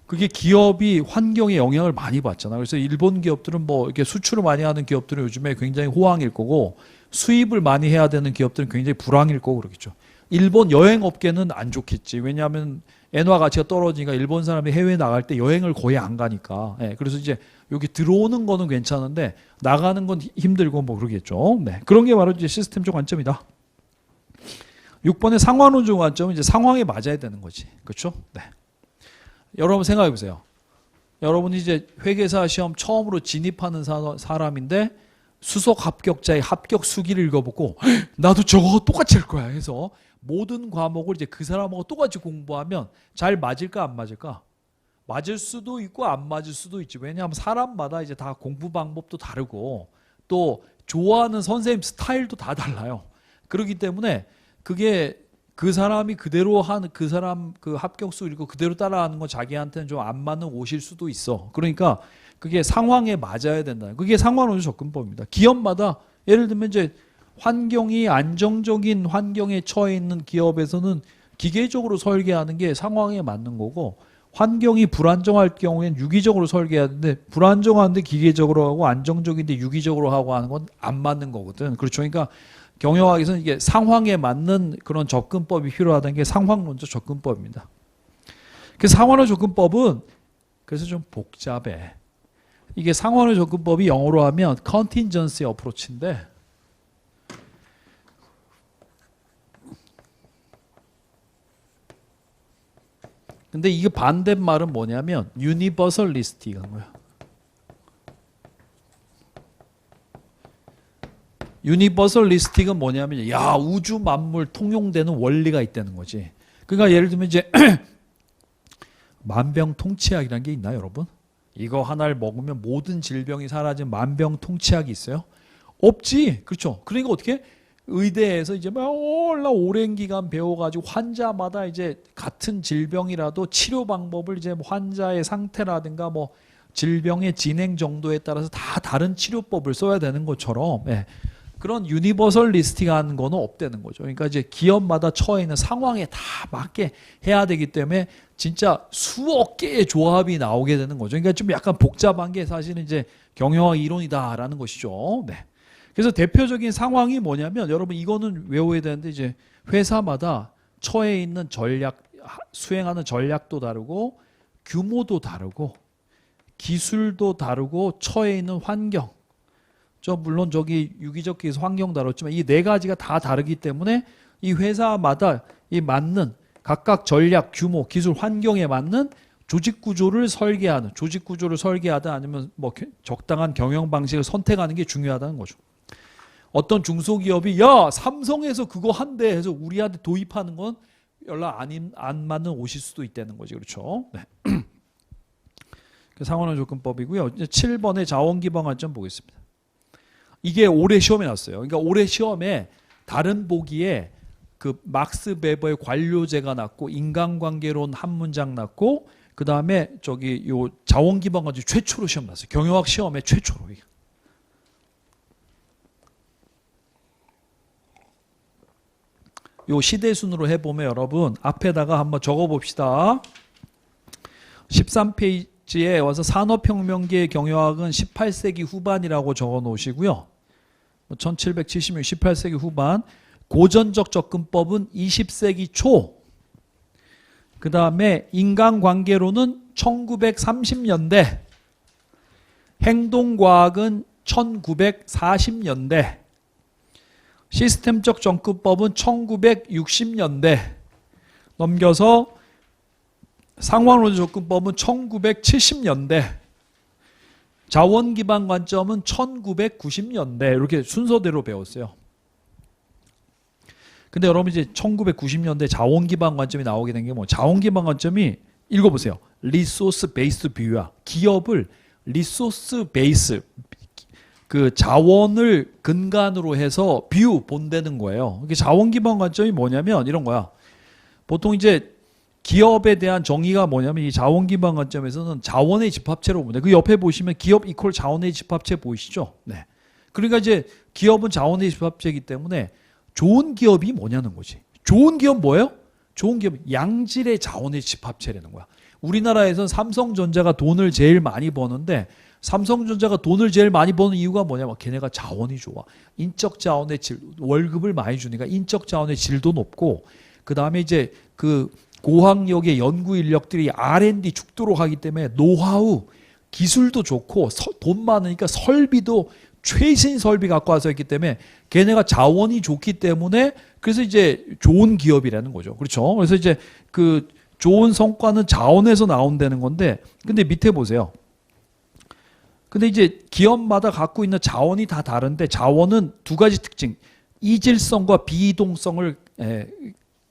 그게 기업이 환경에 영향을 많이 받잖아. 그래서 일본 기업들은 뭐 이렇게 수출을 많이 하는 기업들은 요즘에 굉장히 호황일 거고 수입을 많이 해야 되는 기업들은 굉장히 불황일 거고 그러겠죠. 일본 여행 업계는 안 좋겠지. 왜냐하면 엔화 가치가 떨어지니까 일본 사람이 해외 나갈 때 여행을 거의 안 가니까. 네, 그래서 이제 여기 들어오는 거는 괜찮은데 나가는 건 힘들고 뭐 그러겠죠. 네, 그런 게 바로 이제 시스템적 관점이다. 6번의 상환운용 관점은 이제 상황에 맞아야 되는 거지. 그렇죠? 네. 여러분 생각해 보세요. 여러분이 이제 회계사 시험 처음으로 진입하는 사람인데 수석 합격자의 합격 수기를 읽어보고 나도 저거 똑같이 할 거야 해서 모든 과목을 이제 그 사람하고 똑같이 공부하면 잘 맞을까 안 맞을까? 맞을 수도 있고 안 맞을 수도 있지. 왜냐하면 사람마다 이제 다 공부 방법도 다르고 또 좋아하는 선생님 스타일도 다 달라요. 그렇기 때문에 그게 그 사람이 그대로 하는 그 사람 그 합격수 읽고 그대로 따라하는 건 자기한테는 좀 안 맞는 옷일 수도 있어. 그러니까 그게 상황에 맞아야 된다. 그게 상환운용 접근법입니다. 기업마다 예를 들면 이제 환경이 안정적인 환경에 처해 있는 기업에서는 기계적으로 설계하는 게 상황에 맞는 거고 환경이 불안정할 경우에는 유기적으로 설계하는데 불안정한데 기계적으로 하고 안정적인데 유기적으로 하고 하는 건 안 맞는 거거든. 그렇죠. 그러니까 경영학에서는 이게 상황에 맞는 그런 접근법이 필요하다는 게 상황론적 접근법입니다. 그 상환의 접근법은 그래서 좀 복잡해. 이게 상환의 접근법이 영어로 하면 contingency approach인데 근데 이게 반대말은 뭐냐면 universalistic한 거야. 유니버설리스틱은 뭐냐면 야 우주 만물 통용되는 원리가 있다는 거지. 그러니까 예를 들면 이제 만병통치약이라는 게 있나요, 여러분? 이거 하나를 먹으면 모든 질병이 사라진 만병통치약이 있어요? 없지. 그렇죠. 그러니까 어떻게 의대에서 이제 막 오랜 기간 배워가지고 환자마다 이제 같은 질병이라도 치료 방법을 이제 환자의 상태라든가 뭐 질병의 진행 정도에 따라서 다 다른 치료법을 써야 되는 것처럼 예. 그런 유니버설리스틱한 거는 없다는 거죠. 그러니까 이제 기업마다 처해 있는 상황에 다 맞게 해야 되기 때문에 진짜 수억 개의 조합이 나오게 되는 거죠. 그러니까 좀 약간 복잡한 게 사실은 이제 경영학 이론이다라는 것이죠. 네. 그래서 대표적인 상황이 뭐냐면 여러분 이거는 외워야 되는데 이제 회사마다 처해 있는 전략, 수행하는 전략도 다르고 규모도 다르고 기술도 다르고 처해 있는 환경 물론 저기 유기적 기술 환경 다뤘지만 이 네 가지가 다 다르기 때문에 이 회사마다 이 맞는 각각 전략, 규모, 기술, 환경에 맞는 조직 구조를 설계하든 아니면 뭐 적당한 경영 방식을 선택하는 게 중요하다는 거죠. 어떤 중소기업이 야 삼성에서 그거 한대 해서 우리한테 도입하는 건 연락 안 맞는 옷일 수도 있다는 거지. 그렇죠? 네. 상환조건법이고요. 이제 7번의 자원기반 관점 보겠습니다. 이게 올해 시험에 났어요. 그러니까 올해 시험에 다른 보기에 그 막스 베버의 관료제가 났고 인간관계론 한 문장 났고 그 다음에 저기 요 자원기반 관점 최초로 시험 났어요. 경영학 시험에 최초로. 요 시대순으로 해보면 여러분 앞에다가 한번 적어봅시다. 13페이지에 와서 산업혁명기의 경영학은 18세기 후반이라고 적어 놓으시고요. 1770년 18세기 후반, 고전적 접근법은 20세기 초, 그 다음에 인간관계론은 1930년대, 행동과학은 1940년대, 시스템적 접근법은 1960년대, 넘겨서 상황론적 접근법은 1970년대, 자원기반 관점은 1990년대 이렇게 순서대로 배웠어요. 근데 여러분 이제 1990년대 자원기반 관점이 나오게 된 게 뭐 자원기반 관점이 읽어보세요. 리소스 베이스 뷰야. 기업을 리소스 베이스 그 자원을 근간으로 해서 뷰 본다는 거예요. 이게 자원기반 관점이 뭐냐면 이런 거야. 보통 이제 기업에 대한 정의가 뭐냐면 이 자원기반 관점에서는 자원의 집합체로 봅니다. 그 옆에 보시면 기업 이퀄 자원의 집합체 보이시죠? 네. 그러니까 이제 기업은 자원의 집합체이기 때문에 좋은 기업이 뭐냐는 거지. 좋은 기업 뭐예요? 좋은 기업 양질의 자원의 집합체라는 거야. 우리나라에선 삼성전자가 돈을 제일 많이 버는데 삼성전자가 돈을 제일 많이 버는 이유가 뭐냐면 걔네가 자원이 좋아. 인적 자원의 질, 월급을 많이 주니까 인적 자원의 질도 높고 그 다음에 이제 그 고학력의 연구 인력들이 R&D 죽도록 하기 때문에 노하우, 기술도 좋고 돈 많으니까 설비도 최신 설비 갖고 와서 했기 때문에 걔네가 자원이 좋기 때문에 그래서 이제 좋은 기업이라는 거죠. 그렇죠? 그래서 이제 그 좋은 성과는 자원에서 나온다는 건데 근데 밑에 보세요. 근데 이제 기업마다 갖고 있는 자원이 다 다른데 자원은 두 가지 특징, 이질성과 비이동성을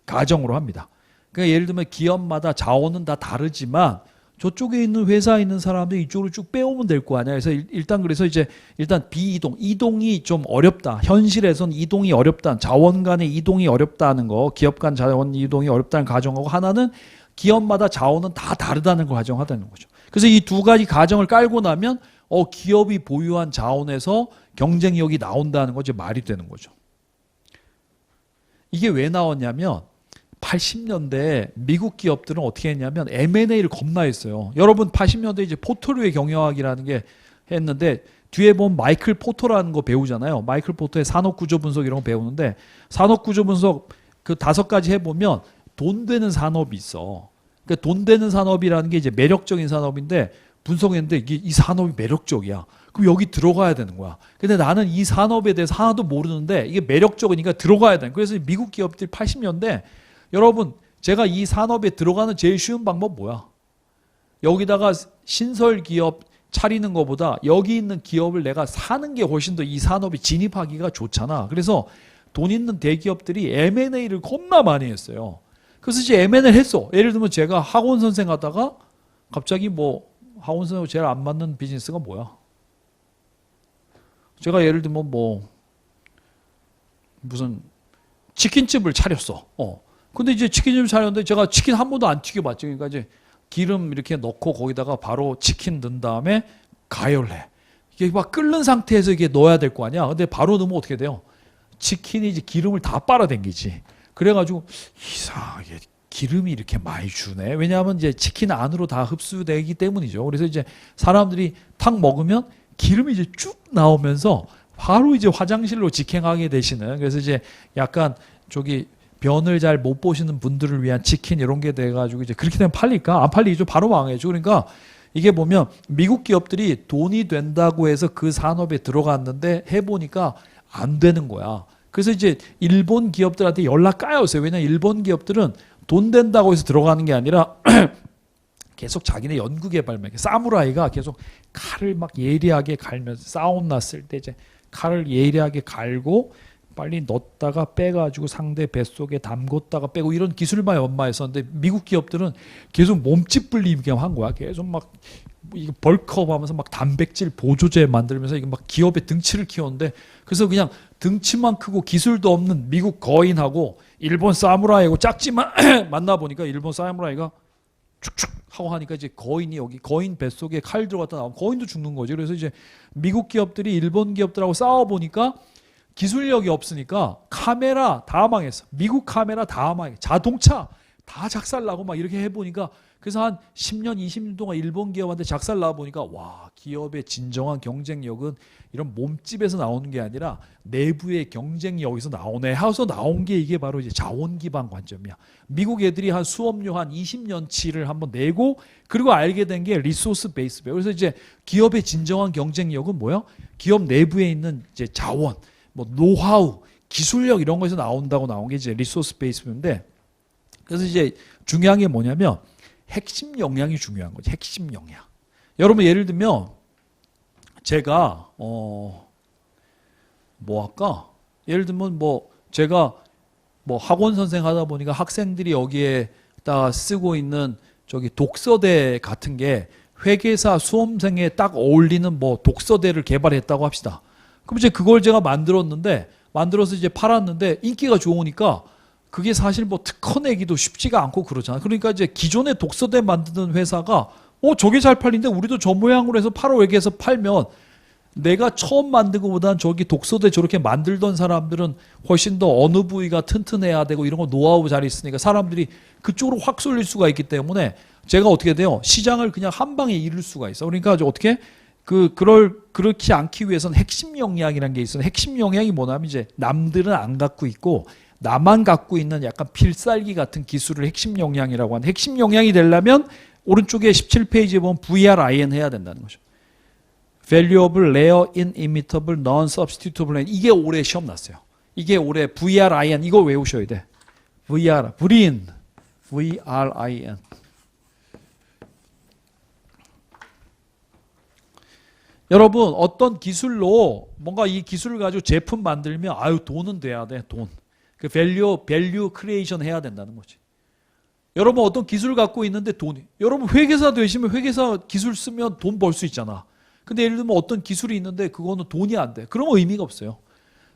가정으로 합니다. 그러니까 예를 들면 기업마다 자원은 다 다르지만 저쪽에 있는 회사에 있는 사람들이 이쪽으로 쭉 빼오면 될 거 아니야. 그래서 그래서 이제 일단 비이동, 이동이 좀 어렵다. 현실에선 이동이 어렵다. 자원 간의 이동이 어렵다는 거, 기업 간 자원 이동이 어렵다는 가정하고 하나는 기업마다 자원은 다 다르다는 걸 가정하다는 거죠. 그래서 이 두 가지 가정을 깔고 나면 기업이 보유한 자원에서 경쟁력이 나온다는 거지 말이 되는 거죠. 이게 왜 나왔냐면 80년대 미국 기업들은 어떻게 했냐면 M&A를 겁나 했어요. 여러분 80년대 이제 포터류의 경영학이라는 게 했는데 뒤에 보면 마이클 포터라는 거 배우잖아요. 마이클 포터의 산업구조 분석 이런 거 배우는데 산업구조 분석 그 5가지 해보면 돈 되는 산업이 있어. 그러니까 돈 되는 산업이라는 게 이제 매력적인 산업인데 분석했는데 이 산업이 매력적이야. 그럼 여기 들어가야 되는 거야. 근데 나는 이 산업에 대해서 하나도 모르는데 이게 매력적이니까 들어가야 돼. 그래서 미국 기업들이 80년대 여러분 제가 이 산업에 들어가는 제일 쉬운 방법 뭐야? 여기다가 신설 기업 차리는 것보다 여기 있는 기업을 내가 사는 게 훨씬 더 이 산업에 진입하기가 좋잖아. 그래서 돈 있는 대기업들이 M&A를 겁나 많이 했어요. 그래서 이제 M&A를 했어. 예를 들면 제가 학원 선생 하다가 갑자기 뭐 학원 선생하고 제일 안 맞는 비즈니스가 뭐야? 제가 예를 들면 뭐 무슨 치킨집을 차렸어. 근데 이제 치킨집을 차렸는데 제가 치킨 한 번도 안 튀겨봤죠. 그러니까 이제 기름 이렇게 넣고 거기다가 바로 치킨 넣은 다음에 가열해. 이게 막 끓는 상태에서 이게 넣어야 될 거 아니야. 근데 바로 넣으면 어떻게 돼요? 치킨이 이제 기름을 다 빨아당기지. 그래가지고 이상하게 기름이 이렇게 많이 주네. 왜냐하면 이제 치킨 안으로 다 흡수되기 때문이죠. 그래서 이제 사람들이 탁 먹으면 기름이 이제 쭉 나오면서 바로 이제 화장실로 직행하게 되시는. 그래서 이제 약간 저기 변을 잘 못 보시는 분들을 위한 치킨 이런 게 돼가지고 이제 그렇게 되면 팔릴까? 안 팔리죠. 바로 망해죠. 그러니까 이게 보면 미국 기업들이 돈이 된다고 해서 그 산업에 들어갔는데 해보니까 안 되는 거야. 그래서 이제 일본 기업들한테 연락 까였어요. 왜냐면 일본 기업들은 돈 된다고 해서 들어가는 게 아니라 계속 자기네 연구 개발만 사무라이가 계속 칼을 막 예리하게 갈면서 싸움 났을 때 이제 칼을 예리하게 갈고 빨리 넣었다가 빼가지고 상대 뱃속에 담궜다가 빼고 이런 기술만 연마했었는데 미국 기업들은 계속 몸집 불리게 한 거야. 계속 막 이거 벌크업하면서 막 단백질 보조제 만들면서 이거 막 기업의 등치를 키웠는데 그래서 그냥 등치만 크고 기술도 없는 미국 거인하고 일본 사무라이하고 작지만 만나 보니까 일본 사무라이가 축축 하고 하니까 이제 거인이 여기 거인 뱃속에 칼 들어갔다 나오면 거인도 죽는 거지. 그래서 이제 미국 기업들이 일본 기업들하고 싸워 보니까 기술력이 없으니까 카메라 다 망했어. 미국 카메라 다 망했어. 자동차 다 작살나고 막 이렇게 해보니까 그래서 한 10년, 20년 동안 일본 기업한테 작살 나보니까 와, 기업의 진정한 경쟁력은 이런 몸집에서 나오는 게 아니라 내부의 경쟁력에서 나오네 하고서 나온 게 이게 바로 이제 자원 기반 관점이야. 미국 애들이 한 수업료 한 20년치를 한번 내고 그리고 알게 된 게 리소스 베이스. 그래서 이제 기업의 진정한 경쟁력은 뭐야? 기업 내부에 있는 이제 자원, 뭐 노하우, 기술력 이런 거에서 나온다고 나온 게 이제 리소스 베이스인데 그래서 이제 중요한 게 뭐냐면 핵심 역량이 중요한 거지. 핵심 역량. 여러분 예를 들면 제가 뭐 할까? 예를 들면 뭐 제가 뭐 학원 선생 하다 보니까 학생들이 여기에다 쓰고 있는 저기 독서대 같은 게 회계사 수험생에 딱 어울리는 뭐 독서대를 개발했다고 합시다. 그럼 이제 그걸 제가 만들었는데 만들어서 이제 팔았는데 인기가 좋으니까 그게 사실 뭐 특허 내기도 쉽지가 않고 그러잖아. 그러니까 이제 기존의 독서대 만드는 회사가 저게 잘 팔린데 우리도 저 모양으로 해서 팔아 이렇게 해서 팔면 내가 처음 만든 것보다는 저기 독서대 저렇게 만들던 사람들은 훨씬 더 어느 부위가 튼튼해야 되고 이런 거 노하우 잘 있으니까 사람들이 그쪽으로 확 쏠릴 수가 있기 때문에 제가 어떻게 돼요? 시장을 그냥 한 방에 이룰 수가 있어. 그러니까 어떻게 그렇지 않기 위해서는 핵심 역량이라는 게 있어요. 핵심 역량이 뭐냐면 이제 남들은 안 갖고 있고 나만 갖고 있는 약간 필살기 같은 기술을 핵심 역량이라고 하는 핵심 역량이 되려면 오른쪽에 17페이지에 보면 VRIN 해야 된다는 거죠. Valuable, Rare, Inimitable, Non-Substitutable. 이게 올해 시험 났어요. 이게 올해 VRIN 이거 외우셔야 돼. VRIN. 여러분 어떤 기술로 뭔가 이 기술을 가지고 제품 만들면 아유 돈은 돼야 돼. 돈. 그 밸류 크리에이션 해야 된다는 거지. 여러분 어떤 기술 갖고 있는데 돈이 여러분 회계사 되시면 회계사 기술 쓰면 돈 벌 수 있잖아. 근데 예를 들면 어떤 기술이 있는데 그거는 돈이 안 돼. 그러면 의미가 없어요.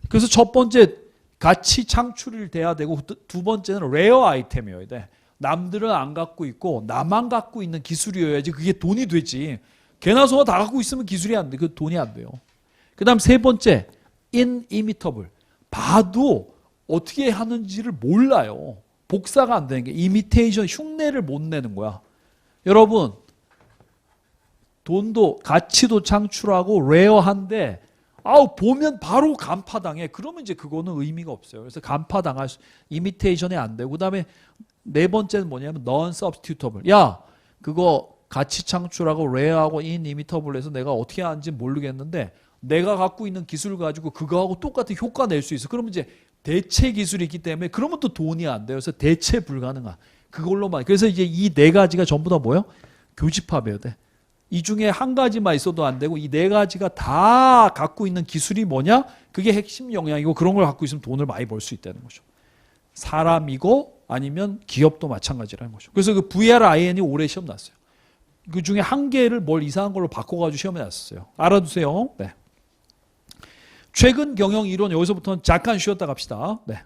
그래서 첫 번째 가치 창출이 돼야 되고 두 번째는 레어 아이템이어야 돼. 남들은 안 갖고 있고 나만 갖고 있는 기술이어야지 그게 돈이 되지. 개나 소나 다 갖고 있으면 기술이 안 돼. 그 돈이 안 돼요. 그 다음 세 번째 inimitable. 봐도 어떻게 하는지를 몰라요. 복사가 안 되는 게 이미테이션 흉내를 못 내는 거야. 여러분 돈도 가치도 창출하고 레어한데 보면 바로 간파당해. 그러면 이제 그거는 의미가 없어요. 그래서 간파당할 이미테이션이 안 되고 그다음에 네 번째는 뭐냐면 non-substitutable. 야 그거 가치 창출하고 레어하고 inimitable 해서 내가 어떻게 하는지 모르겠는데 내가 갖고 있는 기술을 가지고 그거하고 똑같은 효과 낼 수 있어. 그러면 이제 대체 기술이 있기 때문에 그러면 또 돈이 안 돼요. 그래서 대체 불가능한 그걸로만. 그래서 이제 이 네 가지가 전부 다 뭐예요? 교집합이어야 돼. 이 중에 한 가지만 있어도 안 되고 이 네 가지가 다 갖고 있는 기술이 뭐냐? 그게 핵심 역량이고 그런 걸 갖고 있으면 돈을 많이 벌 수 있다는 거죠. 사람이고 아니면 기업도 마찬가지라는 거죠. 그래서 그 VRIN이 올해 시험 났어요. 그 중에 한 개를 뭘 이상한 걸로 바꿔가지고 시험에 났었어요. 알아두세요. 네. 최근 경영 이론 여기서부터는 잠깐 쉬었다 갑시다. 네.